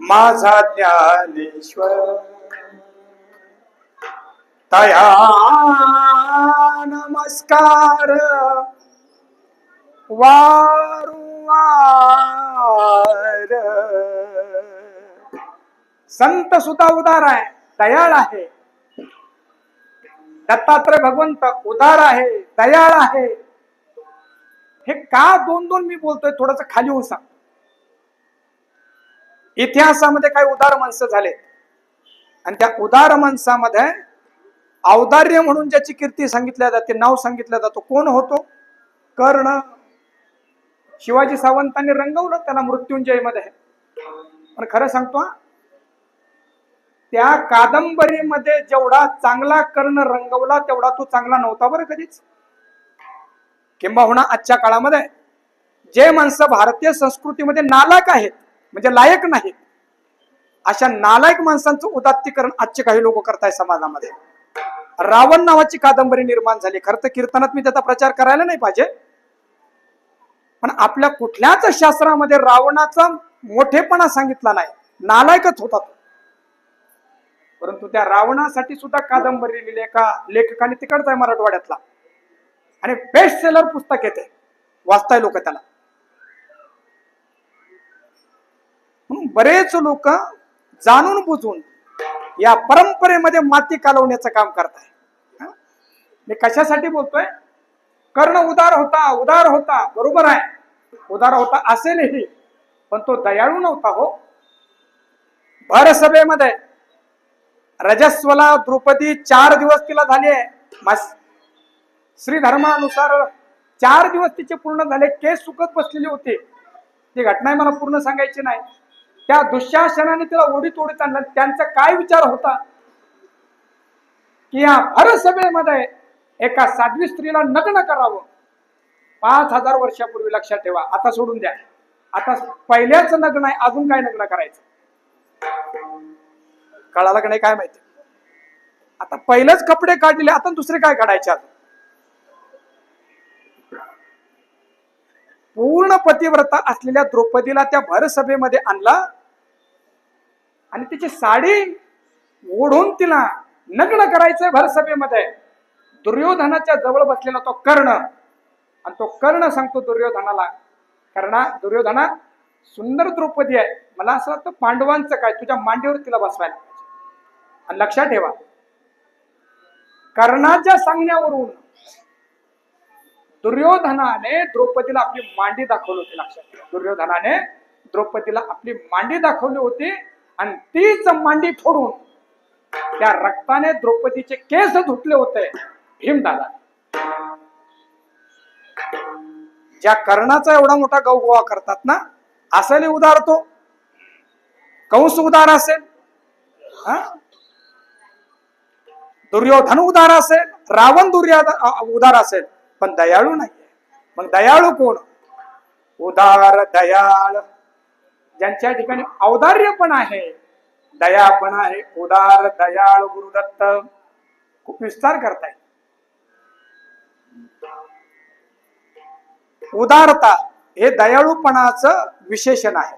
माझा ज्ञानेश्वर, तया नमस्कार वारंवार. संत सुद्धा उदार आहे, दयाळ आहे. दत्तात्रय भगवंत उदार आहे, दयाळ आहे. हे का दोन दोन मी बोलतोय? थोडस खाली होऊन सांग. इतिहासामध्ये काही उदार माणसं झाले आणि त्या उदार माणसामध्ये औदार्य म्हणून ज्याची कीर्ती सांगितल्या जाते, नाव सांगितलं जातो, कोण होतो? कर्ण. शिवाजी सावंतांनी रंगवलं त्याला मृत्युंजय मध्ये. पण खरं सांगतो, त्या कादंबरीमध्ये जेवढा चांगला कर्ण रंगवला तेवढा तो चांगला नव्हता बरं कधीच. किंबहुना आजच्या काळामध्ये जे माणसं भारतीय संस्कृतीमध्ये नालायक आहेत, म्हणजे लायक नाहीत, अशा नालायक माणसांचं उदात्तीकरण आजचे काही लोक करताय समाजामध्ये. रावण नावाची कादंबरी निर्माण झाली. खरं तर कीर्तनात मी त्याचा प्रचार करायला नाही पाहिजे, पण आपल्या कुठल्याच शास्त्रामध्ये रावणाचा मोठेपणा सांगितला नाही. नालायकच होता तो. परंतु त्या रावणासाठी सुद्धा कादंबरी लिहिली एका लेखकाने, तिकडचा आहे मराठवाड्यातला, आणि बेस्ट सेलर पुस्तक येते, वाचताय लोक त्याला. बरेच लोक जाणून बुजून या परंपरेमध्ये माती कालवण्याचं काम करताय. मी कशासाठी बोलतोय? कर्ण उदार होता, उदार होता, बरोबर आहे, उदार होता असेलही, पण तो दयाळू नव्हता हो. भर सभेमध्ये रजस्वला द्रौपदी 4 दिवस तिला झाले, श्री धर्मानुसार 4 दिवस तिचे पूर्ण झाले, केस सुकत बसलेली होती. ती घटना मला पूर्ण सांगायची नाही. त्या दुःशासनाने तिला ओढीत ओढीत आणलं. त्यांचा काय विचार होता की या भरसभेमध्ये एका साध्वी स्त्रीला नग्न करावं. 5000 वर्षापूर्वी, लक्षात ठेवा. आता सोडून द्या, आता पहिल्याच लग्न आहे, अजून काय लग्न करायचं? कळालं का नाही काय माहिती? आता पहिलेच कपडे काढले, आता दुसरे काय काढायचे? आता पूर्ण पतिव्रता असलेल्या द्रौपदीला त्या भरसभेमध्ये आणला आणि तिची साडी ओढून तिला नग्न करायचंय भरसभेमध्ये. दुर्योधनाच्या जवळ बसलेला तो कर्ण, आणि तो कर्ण सांगतो दुर्योधनाला, दुर्योधना, सुंदर द्रौपदी आहे, मला असं वाटतं पांडवांचं काय, तुझ्या मांडीवर तिला बसवायला पाहिजे. आणि लक्षात ठेवा, कर्णाच्या सांगण्यावरून दुर्योधनाने द्रौपदीला आपली मांडी दाखवली होती. लक्षात ठेवा, दुर्योधनाने द्रौपदीला आपली मांडी दाखवली होती, आणि तीच मांडी फोडून त्या रक्ताने द्रौपदीचे केस धुतले होते भीमदादा. ज्या कर्णाचा एवढा मोठा गवगोवा करतात ना, असेल उदार तो कंस उदार असेल. दुर्योधन उदार असेल, रावण उदार असेल, पण दयाळू नाहीये. मग दयाळू कोण? उदार दयाळ, ज्यांच्या ठिकाणी औदार्य पण आहे, दया पण आहे. उदार दयाळ गुरुदत्त. खूप विस्तार करताय. उदारता हे दयाळूपणाचं विशेषण आहे.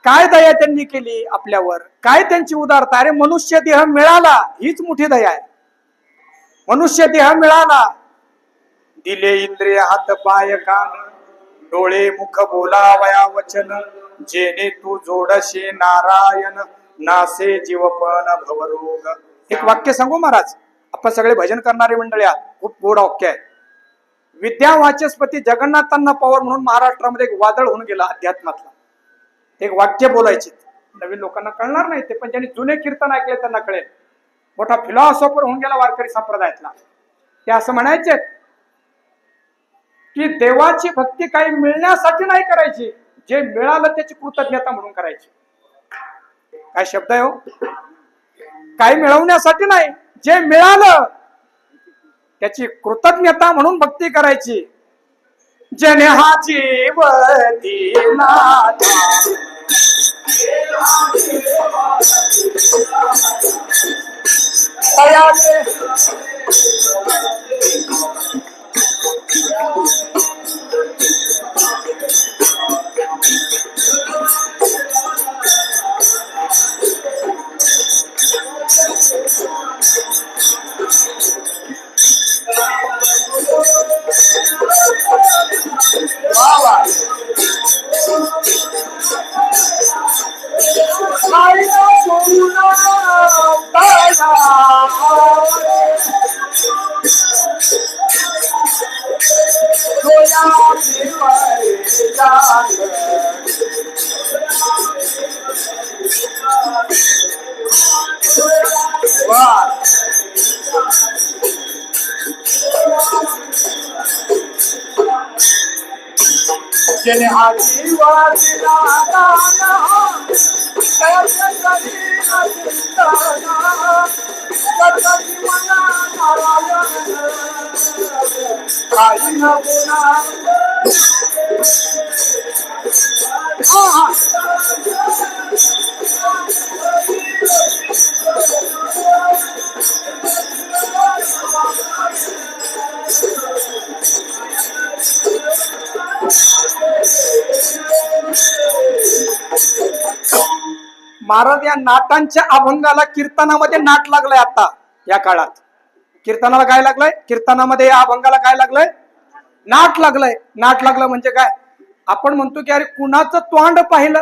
काय दया त्यांनी केली आपल्यावर, काय त्यांची उदारता. अरे मनुष्य देह मिळाला हीच मोठी दया आहे. मनुष्य देह मिळाला, दिले इंद्रिय हात पाय कान, डोळे मुख बोलावया वचन, जेणे तू जोडशे नारायण, नासे जीवपण भवरोग. एक वाक्य सांगू महाराज, आपण सगळे भजन करणारे मंडळी आहात, खूप गोड वाक्य आहे. विद्या वाचस्पती जगन्नाथांना पवार म्हणून महाराष्ट्रामध्ये एक वादळ होऊन गेला अध्यात्मातला. एक वाक्य बोलायचे, नवीन लोकांना कळणार नाही ते, पण ज्यांनी जुने कीर्तन ऐकले त्यांना कळेल. मोठा फिलॉसॉफर होऊन गेला वारकरी संप्रदायातला. ते असं म्हणायचे की देवाची भक्ती काही मिळण्यासाठी नाही करायची, जे मिळालं त्याची कृतज्ञता म्हणून करायची. काय शब्द आहे हो? काही मिळवण्यासाठी नाही, जे मिळालं त्याची कृतज्ञता म्हणून भक्ती करायची. जने हा जीव दिला जने हा जीव दिला काही न महाराज या नाटांच्या अभंगाला कीर्तनामध्ये नाट लागलंय. आता या काळात कीर्तनाला काय लागलंय? कीर्तनामध्ये या अभंगाला काय लागलंय? नाट लागलंय. नाट लागलं म्हणजे काय? आपण म्हणतो की अरे कुणाचं तोंड पाहिलं,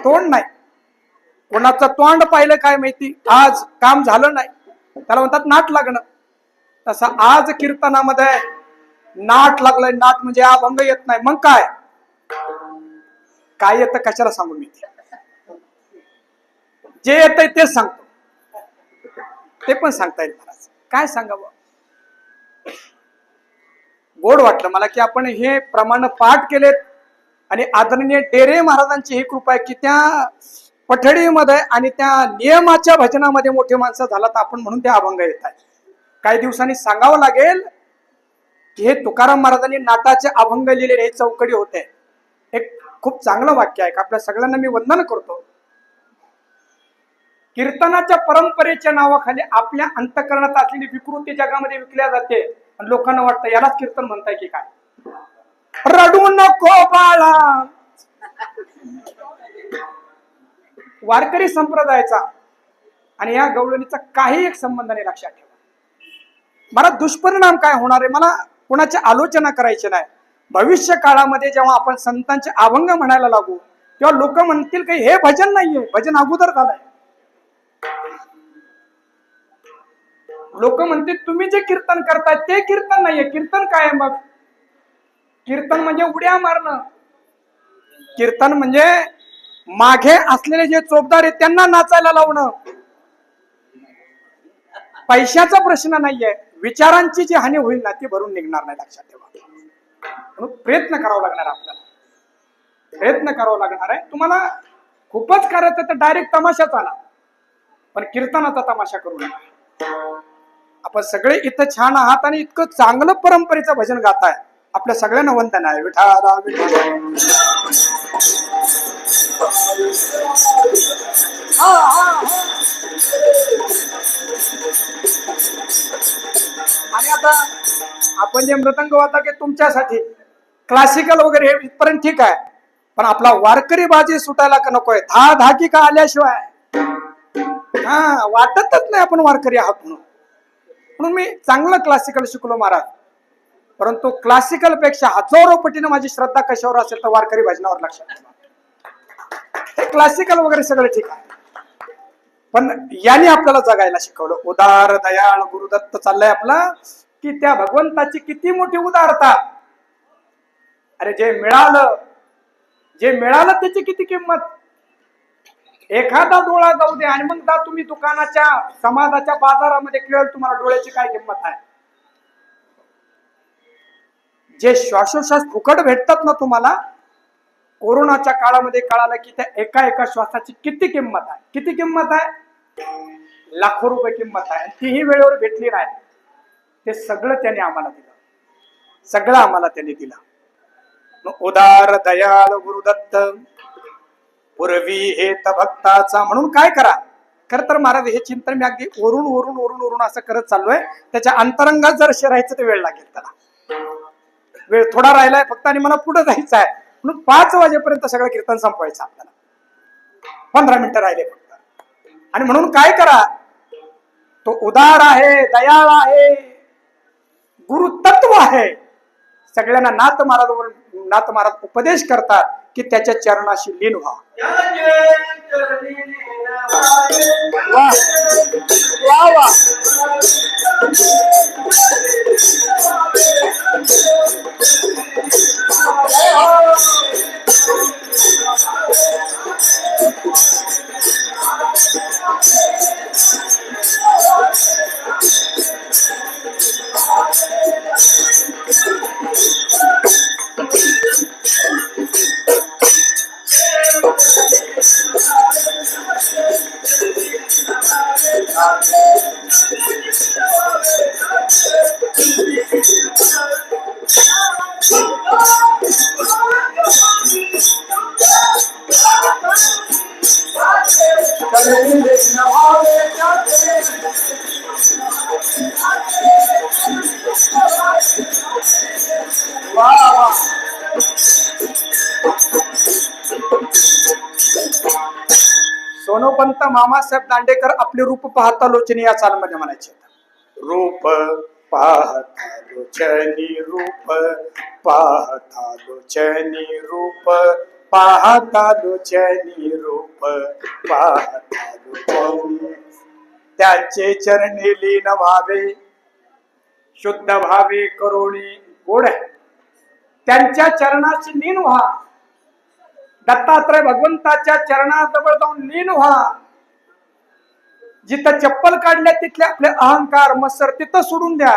तोंड नाही, कुणाचं तोंड पाहिलं काय माहिती, आज काम झालं नाही, त्याला म्हणतात नाट लागणं. तसं आज कीर्तनामध्ये नाट लागलंय. नाट म्हणजे अभंग येत नाही, मग काय काय येतं कशाला सांगू मी? जे येतंय तेच सांगतो, ते पण सांगता येईल महाराज. काय सांगावं? गोड वाटलं मला की आपण हे प्रमाण पाठ केलेत. आणि आदरणीय डेरे महाराजांची ही कृपा आहे की त्या पठडीमध्ये आणि त्या नियमाच्या भजनामध्ये मोठे माणसं झालात आपण, म्हणून ते अभंग येत आहे. काही दिवसांनी सांगावं लागेल की हे तुकाराम महाराजांनी नाटाचे अभंग लिहिलेले हे चौकडी होते. एक खूप चांगलं वाक्य आहे, आपल्या सगळ्यांना मी वंदन करतो. कीर्तनाच्या परंपरेच्या नावाखाली आपल्या अंतःकरणात असलेली विकृती जगामध्ये विकल्या जाते आणि लोकांना वाटतं यालाच कीर्तन म्हणताय की काय. रडू नको बाळा. वारकरी संप्रदायाचा आणि या गवळणीचा काही एक संबंध नाही, लक्षात ठेवा. मला दुष्परिणाम काय होणार आहे, मला कोणाची आलोचना करायची नाही. भविष्य काळामध्ये जेव्हा आपण संतांचे अभंग म्हणायला लागू तेव्हा लोक म्हणतील की हे भजन नाहीये, भजन अगोदर झालंय. लोक म्हणतील तुम्ही जे कीर्तन करताय ते कीर्तन नाहीये. कीर्तन काय आहे मग? कीर्तन म्हणजे उड्या मारणं. कीर्तन म्हणजे मागे असलेले जे चोपदार आहेत त्यांना नाचायला लावणं. पैशाचा प्रश्न नाहीये, विचारांची जी हानी होईल ना ती भरून निघणार नाही, लक्षात ठेवा. म्हणून प्रयत्न करावा लागणार, आपल्याला प्रयत्न करावा लागणार आहे. तुम्हाला खूपच करायचं तर डायरेक्ट तमाशाच आला, पण कीर्तनाचा तमाशा करू नका. आपण सगळे इथं छान आहात आणि इतकं चांगलं परंपरेचं भजन गाताय. आपल्या सगळ्यांना वंदन आहे. विठाला आणि आता आपण जे मृदंग वाजता की तुमच्यासाठी क्लासिकल वगैरे हे इथपर्यंत ठीक आहे, पण आपला वारकरी बाजी सुटायला का नकोय. धाकी का आल्याशिवाय वाटतच नाही आपण वारकरी आहात म्हणून मी चांगलं क्लासिकल शिकलो महाराज. परंतु क्लासिकल पेक्षा हजारो पटीने माझी श्रद्धा कशावर असेल तर वारकरी भजनावर लक्षात ठेवा. हे क्लासिकल वगैरे सगळं ठीक आहे, पण यांनी आपल्याला जगायला शिकवलं. उदार दयाळ गुरुदत्त चाललंय आपला, की त्या भगवंताची किती मोठी उदारता. अरे जे मिळालं त्याची किती किंमत. एखादा डोळा जाऊ दे आणि मग जा तुम्ही दुकानाच्या समाजाच्या बाजारामध्ये खेळ, तुम्हाला डोळ्याची काय किंमत आहे. जे श्वासोश्वास फुकट भेटतात ना तुम्हाला, कोरोनाच्या काळामध्ये कळालं की त्या एका श्वासाची किती किंमत आहे. किती किंमत आहे? लाखो रुपये किंमत आहे. तीही वेळेवर भेटली नाही. ते सगळं त्याने आम्हाला दिलं, सगळं आम्हाला त्याने दिलं. उदार दयाळ गुरुदत्त पूर्वी हेत भक्ताचा. म्हणून काय करा, खर तर महाराज हे चिंतन मी अगदी वरून असं करत चाललोय. त्याच्या अंतरंगात जर शिरायचं तर वेळ लागेल. त्याला वेळ थोडा राहिलाय फक्त आणि मला पुढे जायचं आहे. म्हणून 5 वाजेपर्यंत सगळं कीर्तन संपवायचं आपल्याला. 15 मिनिटं राहिले फक्त. आणि म्हणून काय करा, तो उदार आहे, दयाळ आहे, गुरुतत्व आहे. सगळ्यांना नाथ महाराज उपदेश करतात की त्याच्या चरणाशी लीन व्हा. वा वा. सोनोपंत मामासाहेब दांडेकर आपले रूप पाहता लोचनी या चालमध्ये म्हणायचे. रूप पाहता लोचनी, रूप पाहता लोचनी, रूप पाहता लोचनी, रूप पाहता लोचनी. त्याचे चरणी लीन व्हावे, शुद्ध भावे करुणी. गोड आहे. त्यांच्या चरणाची लीन व्हा. दत्तात्रय भगवंताच्या चरणाजवळ जाऊन लीन व्हा. जिथं चप्पल काढल्या तिथले आपले अहंकार मत्सर तिथं सोडून द्या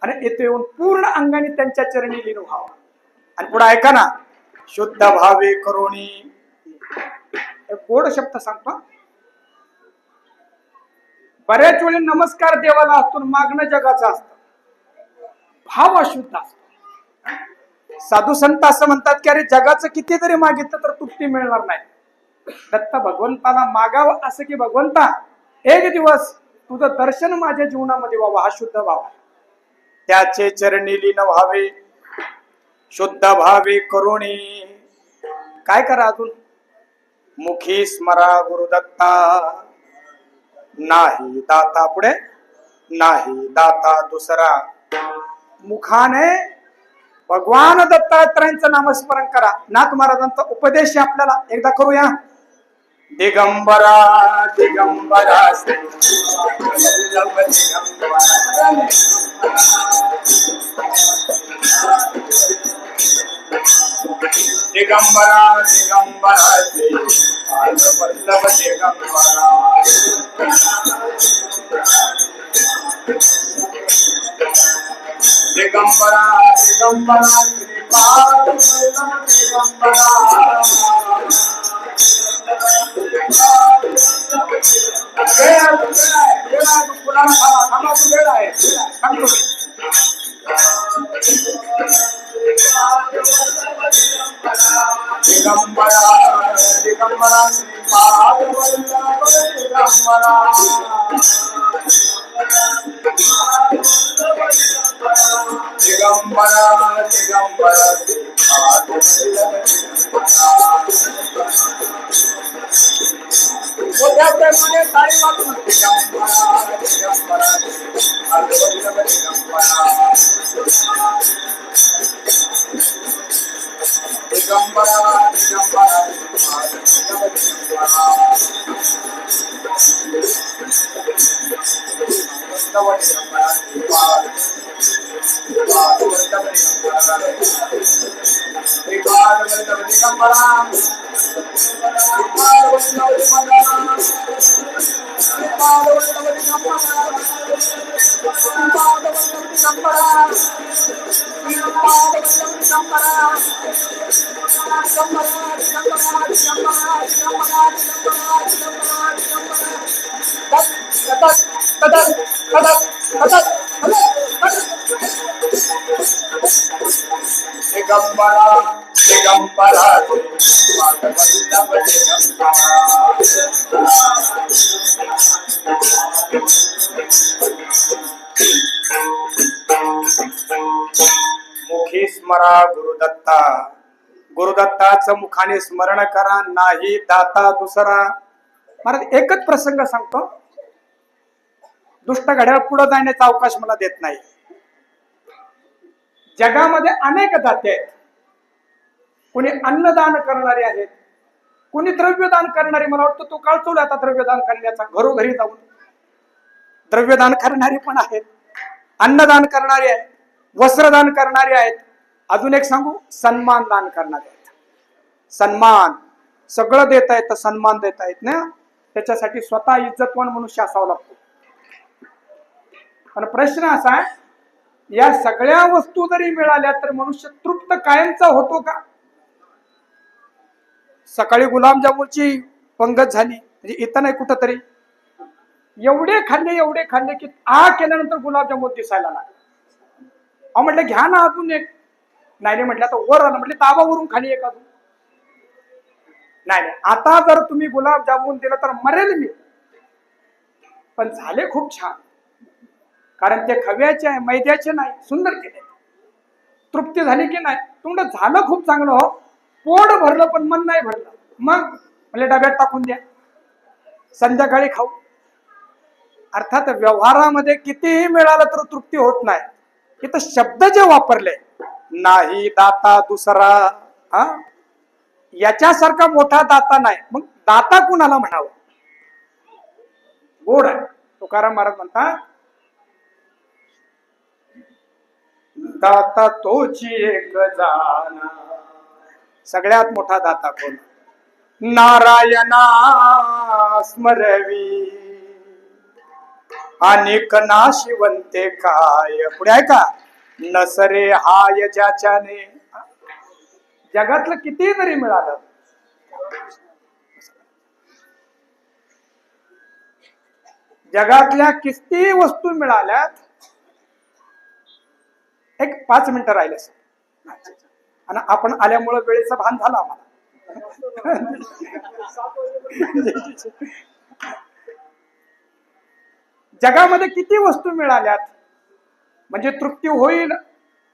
आणि इथे येऊन पूर्ण अंगाने त्यांच्या चरणी लीन व्हा. आणि पुढे ऐका ना, शुद्ध भावे करुणी. गोड शब्द सांगतो. बऱ्याच वेळी नमस्कार देवाला असतो, मागणं जगाचं असतं, भाव अशुद्ध असतो. साधू संत असं म्हणतात की अरे जगाचं किती जरी मागितलं तर तृप्ती मिळणार नाही. दत्त भगवंताला मागावं असं की भगवंता एक दिवस तुझं दर्शन माझ्या जीवनामध्ये व्हावं, हा शुद्ध भाव. त्याचे चरणी लीन व्हावे, शुद्ध भावे करुणी. काय करा अजून? मुखी स्मरा गुरुदत्ता. नाही दाता पुढे, नाही दाता दुसरा. मुखाने भगवान दत्तात्रयांचं नामस्मरण करा. नाथ महाराजांचा उपदेश आपल्याला एकदा करूया. दिगंबरा दिगंबरा दिगंबरा दिगंबरा वल्लभ दिगंबरा. दिगंबरा दिगंबरा दिगंबरा. वेळ आहे सांगतो मी. दिगंबरा दिगंबरा श्रीपाद वल्लभ दिगंबरा दिगंबरा दिगंबरा श्रीपाद वल्लभ त्याप्रमाणे ताळी वाजवून दिगंबरा दिगंबरा श्रीपाद वल्लभ दिगंबरा दिगंबरा दिगंबरा दिगंबरा दिगंबरा मुखी स्मरा गुरुदत्ता गुरुदत्ताचं मुखाने स्मरण करा नाही दाता दुसरा. महाराज एकच प्रसंग सांगतो, दुष्ट घड्याळ पुढे जाण्याचा अवकाश मला देत नाही. जगामध्ये अनेक दाते आहेत. कोणी अन्नदान करणारे आहेत, कोणी द्रव्यदान करणारे. मला वाटतं तो काळ चालू आता द्रव्यदान करण्याचा, घरोघरी जाऊन द्रव्यदान करणारे पण आहेत, अन्नदान करणारे आहेत, वस्त्रदान करणारे आहेत. अजून एक सांगू, सन्मान दान करणारे आहेत. सन्मान सगळं देता येतं, सन्मान देता येत ना, त्याच्यासाठी स्वतः इज्जतवान मनुष्य असावा लागतो. पण प्रश्न असा आहे, या सगळ्या वस्तू जरी मिळाल्या तर मनुष्य तृप्त कायमचा होतो का? सकाळी गुलाबजामुनची पंगत झाली, म्हणजे इथं नाही कुठं तरी, एवढे खाल्ले की केल्यानंतर गुलाबजामुन दिसायला लागले. अहो म्हटलं घ्या ना अजून एक. नाही म्हटलं तर वर आलं, म्हटलं ताबावरून खाली एक अजून. नाही आता जर तुम्ही गुलाबजामुन दिलं तर मरेल मी. पण झाले खूप छान, कारण ते खव्याचे आहे, मैद्याचे नाही, सुंदर केले. तृप्ती झाली की नाही, तुमचं झालं खूप चांगलं हो, पोट भरलं पण मन नाही भरलं. मग म्हणजे डब्यात टाकून द्या, संध्याकाळी खाऊ. अर्थात व्यवहारामध्ये कितीही मिळालं तर तृप्ती होत नाही. इथं शब्द जे वापरले, नाही दाता दुसरा, हा, याच्यासारखा मोठा दाता नाही. मग दाता कुणाला म्हणावं? गोड आहे. तुकाराम महाराज म्हणतात, दाता तोची एक जाना. सगळ्यात मोठा दाता कोण? नारायणा स्मरवी अनेक नाशिवंते काय. पुढे आहे का, नसरे हाय ज्याच्याने. जगातलं किती जरी मिळालं, जगातल्या किती वस्तू मिळाल्यात, एक 5 मिनिटं राहिले आणि आपण आल्यामुळे वेळेचं भान झालं आम्हाला. जगामध्ये किती वस्तू मिळाल्यात म्हणजे तृप्ती होईल.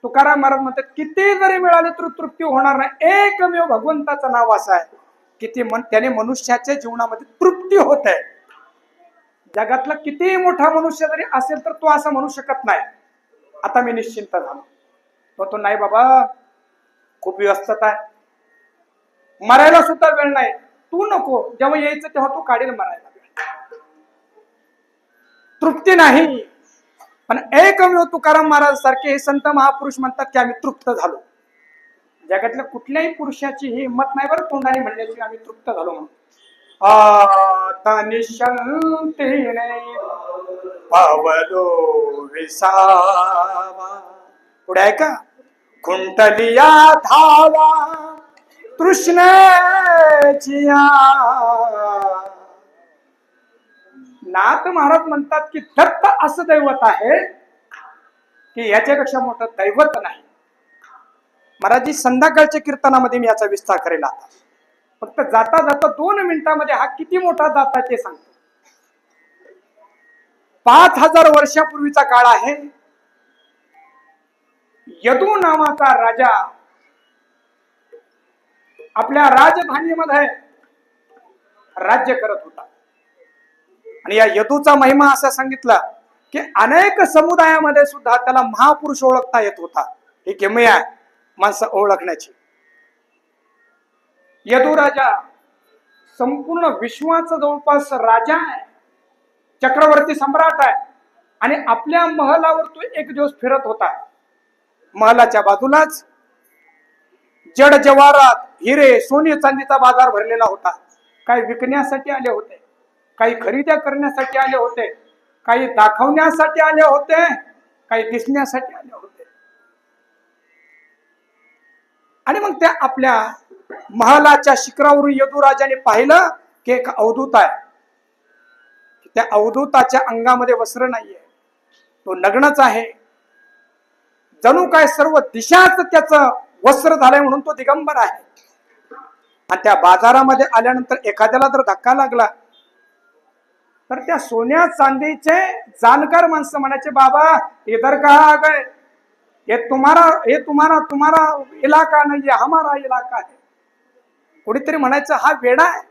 तुकाराम महाराज म्हणतात, किती जरी मिळाले तर तृप्ती होणार नाही. एकमेव भगवंताचं नाव असं आहे की त्याने मनुष्याच्या जीवनामध्ये तृप्ती होत आहे. जगातला कितीही मोठा मनुष्य जरी असेल तर तो असं म्हणू शकत नाही, आता मी निश्चिंत झालो. तो नाही बाबा, खूप व्यस्तता आहे, मरायला सुद्धा वेळ नाही. तू नको, जेव्हा यायचं तेव्हा तू काढेल मरायला. तृप्ती नाही. पण एकमेव तुकाराम महाराज सारखे हे संत महापुरुष म्हणतात की आम्ही तृप्त झालो. जगातल्या कुठल्याही पुरुषाची ही हिंमत नाही बरं तोंडाने म्हणण्याची आम्ही तृप्त झालो म्हणून. आता निशांतीने पावलो विसावा. पुढे आहे का, खुंटलिया धावा तृष्णेची नाथ महाराज म्हणतात की दत्त असं दैवत आहे की याच्यापेक्षा मोठं दैवत नाही. महाराजी संध्याकाळच्या कीर्तनामध्ये मी याचा विस्तार करेल. आता फक्त जाता जाता 2 मिनिटांमध्ये हा किती मोठा दाता ते सांगतो. 5000 वर्षापूर्वीचा काळ आहे. यदू नावाचा राजा आपल्या राजधानीमध्ये राज्य करत होता. आणि या यदूचा महिमा असा सांगितला की अनेक समुदायामध्ये सुद्धा त्याला महापुरुष ओळखता येत होता. ही किमया आहे माणसं ओळखण्याची. यदू राजा संपूर्ण विश्वाचा जवळपास राजा आहे, चक्रवर्ती सम्राट आहे. आणि आपल्या महलावर तो एक दिवस फिरत होता. महलाच्या बाजूलाच जड जवाहरात हिरे सोने चांदीचा बाजार भरलेला होता. काही विकण्यासाठी आले होते, काही खरेदी करण्यासाठी आले होते, काही दाखवण्यासाठी आले होते, काही दिसण्यासाठी आले होते. आणि मग त्या आपल्या महालाच्या शिखरावरून यदुराजाने पाहिलं की एक अवधूत आहे. त्या अवधूताच्या अंगामध्ये वस्त्र नाहीये, तो नग्नच आहे. जणू काय सर्व दिशाच त्याचं वस्त्र झालंय म्हणून तो दिगंबर आहे. आणि त्या बाजारामध्ये आल्यानंतर एखाद्याला जर धक्का लागला तर त्या सोन्या चांदीचे जाणकार माणसं म्हणायचे, बाबा इधर कहा आ गए, ये तुम्हारा इलाका नहीं है, हमारा इलाका है. कोणीतरी म्हणायचं हा वेडा आहे.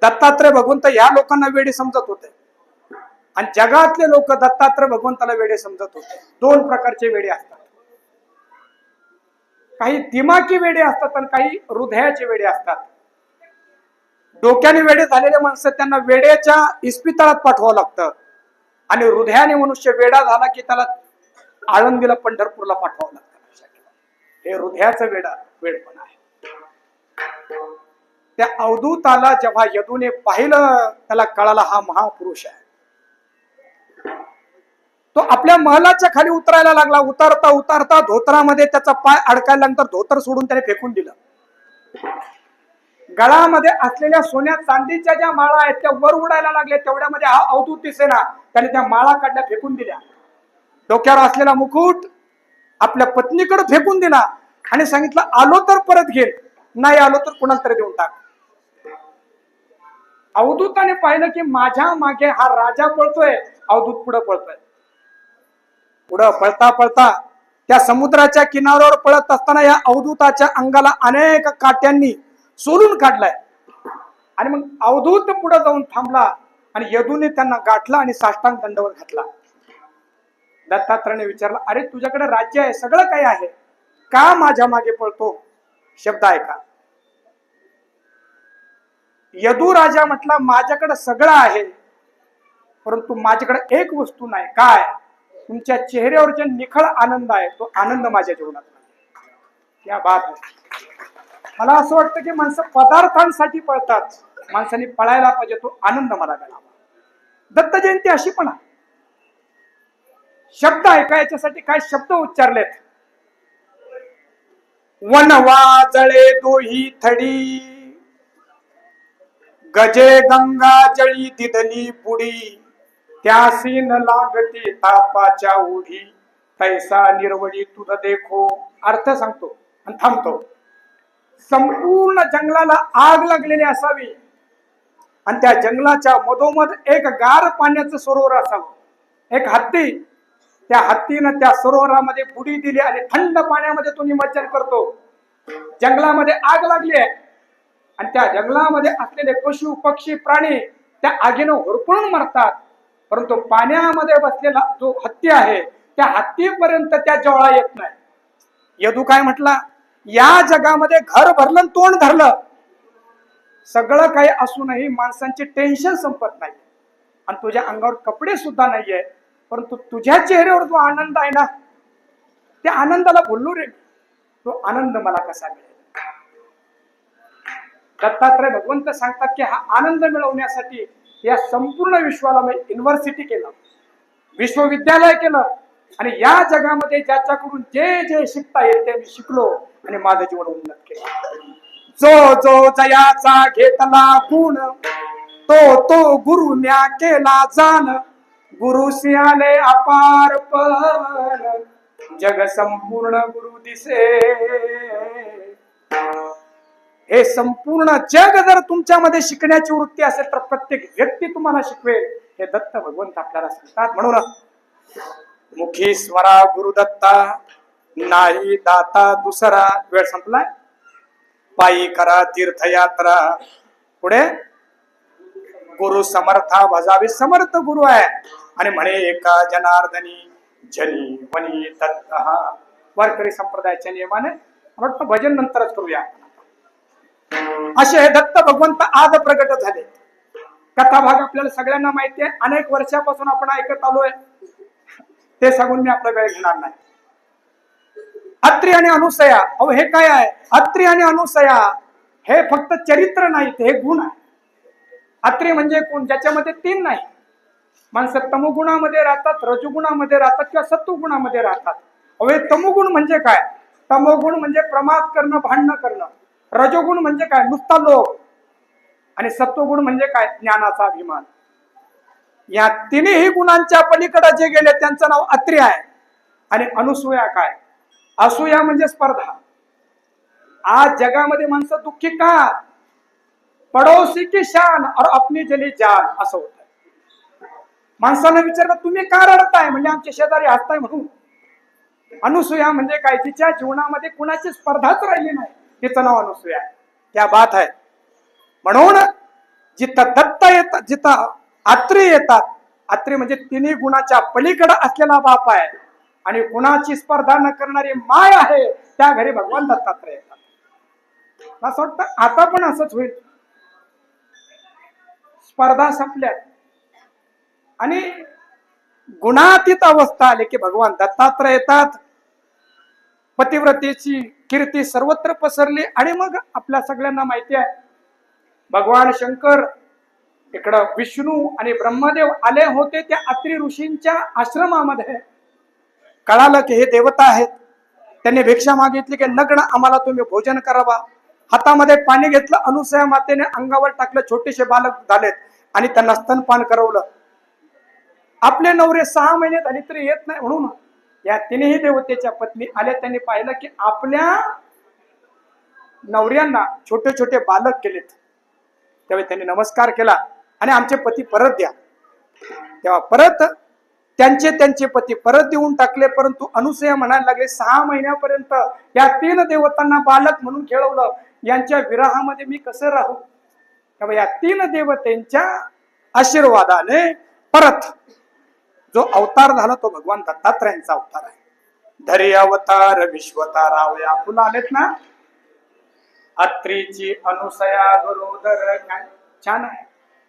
दत्तात्रय भगवंत या लोकांना वेडे समजत होते आणि जगातले लोक दत्तात्रय भगवंताला वेडे समजत होते. 2 प्रकारचे वेडे असतात. काही दिमागी वेडे असतात आणि काही हृदयाचे वेडे असतात. डोक्याने वेडे झालेले माणसं त्यांना वेड्याच्या इस्पितळात पाठवावं लागतं. आणि हृदयाने मनुष्य वेडा झाला की त्याला आळंदीला पंढरपूरला पाठवावं लागतं. हे हृदयाचं वेडपण आहे. त्या अवधूताला जेव्हा यदूने पाहिलं त्याला कळाला हा महापुरुष आहे. तो आपल्या महलाच्या खाली उतरायला लागला. उतरता उतरता धोतरामध्ये त्याचा पाय अडकायल्यानंतर धोतर सोडून त्याने फेकून दिलं. गळामध्ये असलेल्या सोन्या चांदीच्या ज्या माळा आहेत त्या वर उडायला लागल्या. तेवढ्यामध्ये हा अवधूत दिसेना, त्याने त्या माळा काढल्या, फेकून दिल्या. डोक्यावर असलेला मुकुट आपल्या पत्नीकडे फेकून दिला आणि सांगितलं आलो तर परत घेईल, नाही आलो तर कुणाला तरी देऊन टाक. अवधूताने पाहिलं की माझ्या मागे हा राजा पळतोय, अवधूत पुढे पळतोय. पुढं पळता पळता त्या समुद्राच्या किनाऱ्यावर पळत असताना या अवधूताच्या अंगाला अनेक काट्यांनी सोलून काढलाय. आणि मग अवधूत पुढे जाऊन थांबला आणि यदूने त्यांना गाठला आणि साष्टांग दंडावर घातला. दत्तात्रयाने विचारलं, अरे तुझ्याकडे राज्य आहे, सगळं काही आहे, का माझ्या मागे पळतो? शब्द ऐका. यदू राजा म्हटला, माझ्याकडे सगळं आहे परंतु माझ्याकडे एक वस्तू नाही. काय? तुमच्या चेहऱ्यावर जे निखळ आनंद आहे तो आनंद माझ्या जीवनात नाही. या बात आहे. मला असं वाटतं की माणसं पदार्थांसाठी पळतात, माणसांनी पळायला पाहिजे तो आनंद मला मिळावा. दत्त जयंती अशी पण आहे. शब्द ऐका, याच्यासाठी काय शब्द उच्चारलेत. वनवा जळे दोही थडी, गजे गंगा जळी दिदली पुडी, त्यासी न लागती तापाच्या उडी, तैसा निर्वळी तुझ देखो. अर्थ सांगतो आणि थांबतो. संपूर्ण जंगलाला आग लागलेली असावी आणि त्या जंगलाच्या मधोमध एक गार पाण्याचं सरोवर असावं. एक हत्ती, त्या हत्तीनं त्या सरोवरामध्ये बुडी दिली आणि थंड पाण्यामध्ये तो निमज्जन करतो. जंगलामध्ये आग लागली आहे आणि त्या जंगलामध्ये असलेले पशु पक्षी प्राणी त्या आगीनं होरपळून मरतात. परंतु पाण्यामध्ये बसलेला जो हत्ती आहे त्या हत्तीपर्यंत त्या ज्वाळा येत नाही. यदू काय म्हटला, या जगामध्ये घर भरलं तोंड धरलं, सगळं काही असूनही माणसांचे टेन्शन संपत नाही आणि तुझ्या अंगावर कपडे सुद्धा नाहीये, परंतु तुझ्या चेहऱ्यावर जो आनंद आहे ना, त्या आनंदाला बोललो रे, तो आनंद मला कसा मिळेल? दत्तात्रय भगवंत सांगतात की हा आनंद मिळवण्यासाठी या संपूर्ण विश्वाला मी युनिव्हर्सिटी केलं, विश्वविद्यालय केलं आणि या जगामध्ये ज्याच्याकडून जे जे शिकता येईल ते मी शिकलो आणि माझं जीवन उन्नत केलं. जो जो जयाचा घेतला गुण, तो गुरु म्या केला जाण, गुरु सिंहाले अपार पण, जग संपूर्ण गुरु दिसे. हे संपूर्ण जग जर तुमच्यामध्ये शिकण्याची वृत्ती असेल तर प्रत्येक व्यक्ती तुम्हाला शिकवेल, हे दत्त भगवंत आपल्याला सांगतात. म्हणून मुखी स्वरा गुरुदत्ता, नाही दाता दुसरा. वेळ संपलाय. पायी करा तीर्थयात्रा, पुढे गुरु समर्था भजावी. समर्थ गुरु आहे आणि म्हणे एका जनार्दनी जनी वनी दत्त. वारकरी संप्रदायाच्या नियमाने वाटतं भजन नंतरच करूया. असे हे दत्त भगवंत आज प्रगट झाले. कथा भाग आपल्याला सगळ्यांना माहिती आहे, अनेक वर्षापासून आपण ऐकत आलोय, ते सांगून मी आपला वेळ घेणार नाही. अत्री आणि अनुसया, अहो हे काय आहे? अत्री आणि अनुसया हे फक्त चरित्र नाही, हे गुण आहे. अत्री म्हणजे कोण? ज्याच्यामध्ये तीन नाही. माणसं तमोगुणामध्ये राहतात, रजोगुणामध्ये राहतात किंवा सत्वगुणामध्ये राहतात. अहो तमोगुण म्हणजे काय? तमोगुण म्हणजे प्रमाद करणं, भांडणं करणं. रजोगुण म्हणजे काय? नुसता लोभ. आणि सत्वगुण म्हणजे काय? ज्ञानाचा अभिमान. या तिन्ही गुणांच्या पलीकडे जे गेले त्यांचं नाव अत्री आहे. आणि अनुसूया काय? असूया म्हणजे स्पर्धा. आज जगामध्ये माणसं दुःखी का? पडोसी की शान और अपनी जली जान, असं होत. माणसानं विचारलं तुम्ही का रडताय? म्हणजे आमचे शेजारी हसताय म्हणून. अनुसूया म्हणजे काय? तिच्या जीवनामध्ये कुणाची स्पर्धाच राहिली नाही, तिचं नाव अनुसूया. त्या बात आहे. म्हणून जिथं दत्त येतात, जिथं अत्री येतात, अत्री म्हणजे तिन्ही गुणाच्या पलीकडे असलेला बाप आहे आणि कुणाची स्पर्धा न करणारी माय आहे, त्या घरी भगवान दत्तात्रय येतात. असं वाटतं आता पण असंच होईल. स्पर्धा संपल्या आणि गुणातीत अवस्था आली की भगवान दत्तात्रय येतात. पतिव्रतेची कीर्ती सर्वत्र पसरली आणि मग आपल्या सगळ्यांना माहिती आहे, भगवान शंकर इकडं विष्णू आणि ब्रह्मदेव आले होते त्या अत्री ऋषींच्या आश्रमामध्ये. कळालं की हे देवता आहेत. त्यांनी भिक्षा मागितली की नग्न आम्हाला तुम्ही भोजन करावा. हातामध्ये पाणी घेतलं, अनुसया मातेने अंगावर टाकलं, छोटेसे बालक झालेत आणि त्यांना स्तनपान करवलं. आपले नवरे 6 महिने झाले तरी येत नाही, म्हणून या तिन्ही देवतेच्या पत्नी आल्या. त्यांनी पाहिलं की आपल्या नवऱ्यांना छोटे छोटे बालक केलेत. त्यावेळी त्यांनी नमस्कार केला आणि आमचे पती परत द्या. तेव्हा परत त्यांचे पती परत देऊन टाकले. परंतु अनुसया म्हणायला लागले 6 महिन्यापर्यंत या 3 देवतांना बालक म्हणून खेळवलं, यांच्या विरहामध्ये मी कसं राहू? तेव्हा या 3 देवतेंच्या आशीर्वादाने परत जो अवतार झाला तो भगवान दत्तात्रयांचा अवतार आहे. धरी अवतार विश्वतारावया. फुलं आलेत ना. अत्रीची अनुसया गरोदर. छान आहे.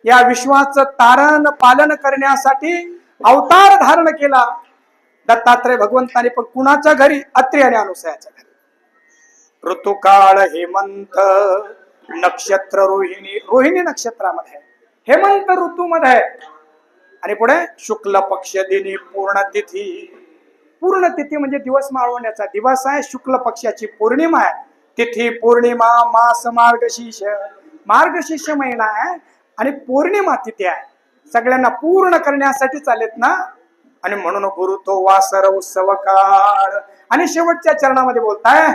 या विश्वाचं तारण पालन करण्यासाठी अवतार धारण केला दत्तात्रय भगवंताने. पण कुणाच्या घरी? अत्री आणि अनुसयाच्या घरी. ऋतुकाळ हेमंत, नक्षत्र रोहिणी. रोहिणी नक्षत्रामध्ये, हेमंत ऋतूमध्ये. आणि पुढे शुक्ल पक्ष दिनी पूर्ण तिथी. पूर्ण तिथी म्हणजे दिवस माळवण्याचा दिवस आहे. शुक्ल पक्षाची पौर्णिमा आहे. तिथी पौर्णिमा, मास मार्गशीर्ष. मार्गशीर्ष महिना आहे आणि पौर्णिमा तिथी आहे. सगळ्यांना पूर्ण करण्यासाठी चालेत ना. आणि म्हणून गुरु तो वासर उत्सव काळ. आणि शेवटच्या चरणामध्ये बोलताय,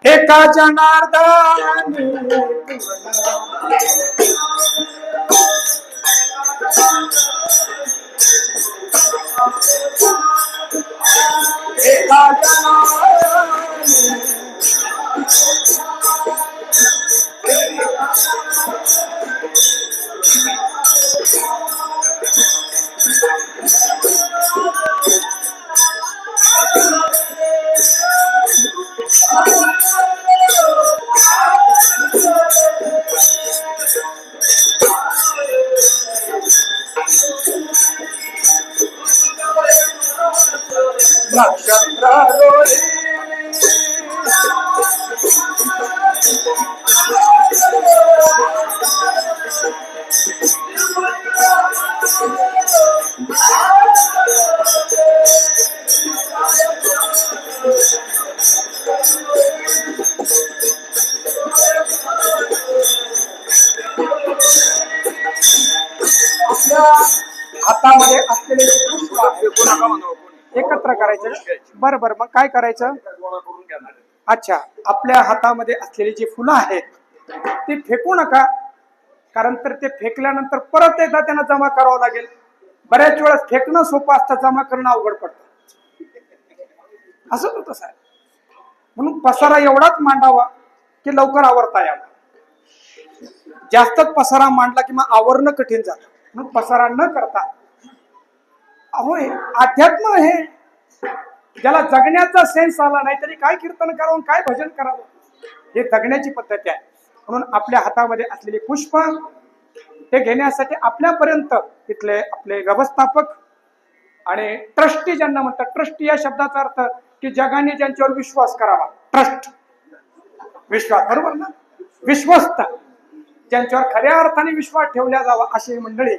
एका जनार्दनी एका नक्षत्र हातामध्ये असलेले जे पुष्प आहे, एकत्र करायचं. बरं बरं, मग काय करायचं? अच्छा, आपल्या हातामध्ये असलेली जी फुलं आहेत ती फेकू नका, कारण तर ते फेकल्यानंतर परत एकदा त्यांना जमा करावं लागेल. बऱ्याच वेळेस फेकणं सोपं असतं, जमा करणं अवघड पडतं. असं होतं साहेब. म्हणून पसारा एवढाच मांडावा की लवकर आवरता यावा. जास्तच पसारा मांडला की मग आवरणं कठीण झालं. म्हणून पसारा न करता, अहो अध्यात्म हे, ज्याला जगण्याचा सेन्स आला नाही तरी काय कीर्तन करावं, काय भजन करावं, हे जगण्याची पद्धती आहे. म्हणून आपल्या हातामध्ये असलेली पुष्प ते घेण्यासाठी आपल्यापर्यंत तिथले आपले व्यवस्थापक आणि ट्रस्टी, ज्यांना म्हणतात ट्रस्टी, या शब्दाचा अर्थ की जगाने ज्यांच्यावर विश्वास करावा. ट्रस्ट, विश्वास, बरोबर ना? विश्वस्त, ज्यांच्यावर खऱ्या अर्थाने विश्वास ठेवला जावा, अशी मंडळी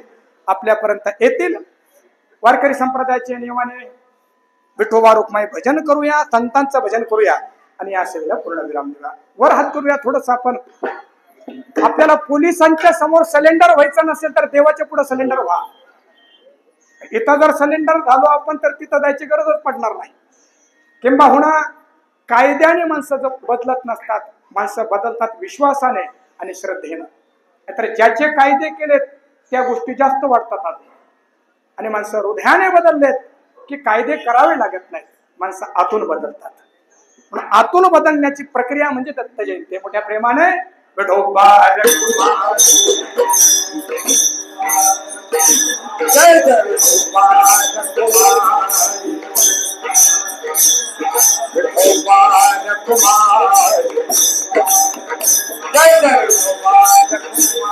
आपल्यापर्यंत येतील. वारकरी संप्रदायाच्या नियमाने विठोबा रुक्माई भजन करूया, संतांचं भजन करूया आणि या सेवेला पूर्ण विराम देऊया. वर हात करूया थोडस. आपण, आपल्याला पोलिसांच्या समोर सिलेंडर व्हायचं नसेल तर देवाच्या पुढे सिलेंडर व्हा. इथं जर सिलेंडर झालो आपण तर तिथं जायची गरजच पडणार नाही. किंबहुना कायद्याने माणसं बदलत नसतात, माणसं बदलतात विश्वासाने आणि श्रद्धेनं. तर ज्याचे कायदे केलेत त्या गोष्टी जास्त वाटतात आणि माणसं हृदयाने बदललेत की कायदे करावे लागत नाहीत, माणसं आतून बदलतात. म्हणून आतून बदलण्याची प्रक्रिया म्हणजे दत्त जयंती. मोठ्या प्रेमाने विठोबा रखुमाई, जय जय विठोबा रखुमाई, विठोबा रखुमाई, जय जय विठोबा रखुमाई.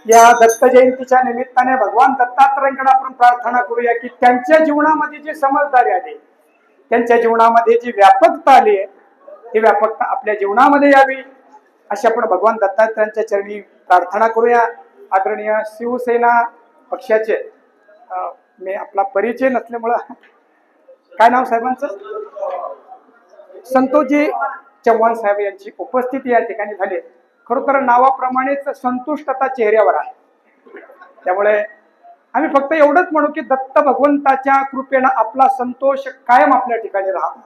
या दत्त जयंतीच्या निमित्ताने भगवान दत्तात्रयांकडे आपण प्रार्थना करूया की त्यांच्या जीवनामध्ये जी समजदारी आली, त्यांच्या जीवनामध्ये जी व्यापकता आली आहे, ती व्यापकता आपल्या जीवनामध्ये यावी अशी आपण भगवान दत्तात्रयांच्या चरणी प्रार्थना करूया. आदरणीय शिवसेना पक्षाचे, मी आपला परिचय नसल्यामुळं, काय नाव साहेबांचं? संतोषजी चव्हाण साहेब यांची उपस्थिती या ठिकाणी झाली. खरोखर नावाप्रमाणेच संतुष्टता चेहऱ्यावर आहे. त्यामुळे आम्ही फक्त एवढंच म्हणू की दत्त भगवंताच्या कृपेनं आपला संतोष कायम आपल्या ठिकाणी राहावा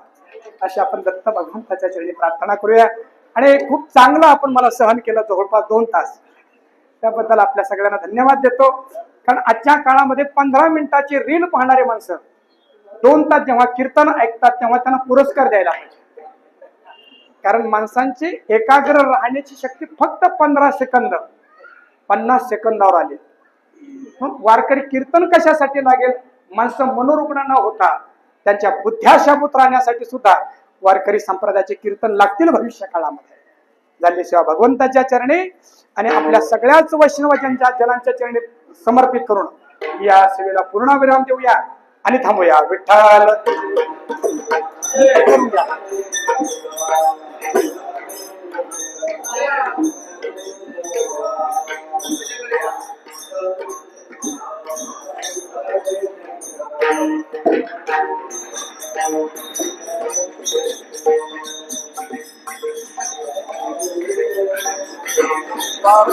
अशी आपण दत्त भगवंताच्या चरणी प्रार्थना करूया. आणि खूप चांगलं आपण मला सहन केलं जवळपास 2 तास, त्याबद्दल आपल्या सगळ्यांना धन्यवाद देतो. कारण आजच्या काळामध्ये 15 मिनिटाची रील पाहणारे माणसं 2 तास जेव्हा कीर्तन ऐकतात तेव्हा त्यांना पुरस्कार द्यायला पाहिजे. कारण माणसांची एकाग्र राहण्याची शक्ती फक्त 15 सेकंद 50 सेकंदावर आली. वारकरी कीर्तन कशासाठी लागेल? माणसं मनोरुग्ण न होता त्यांच्या बुद्ध्या शाबूत राहण्यासाठी सुद्धा वारकरी संप्रदायाचे कीर्तन लागतील भविष्य काळामध्ये. झाली सेवा भगवंताच्या चरणी आणि आपल्या सगळ्याच वैष्णवजनांच्या जनांच्या चरणी समर्पित करून या सेवेला पूर्ण विराम देऊया आणि थांबूया. विठ्ठल बाबू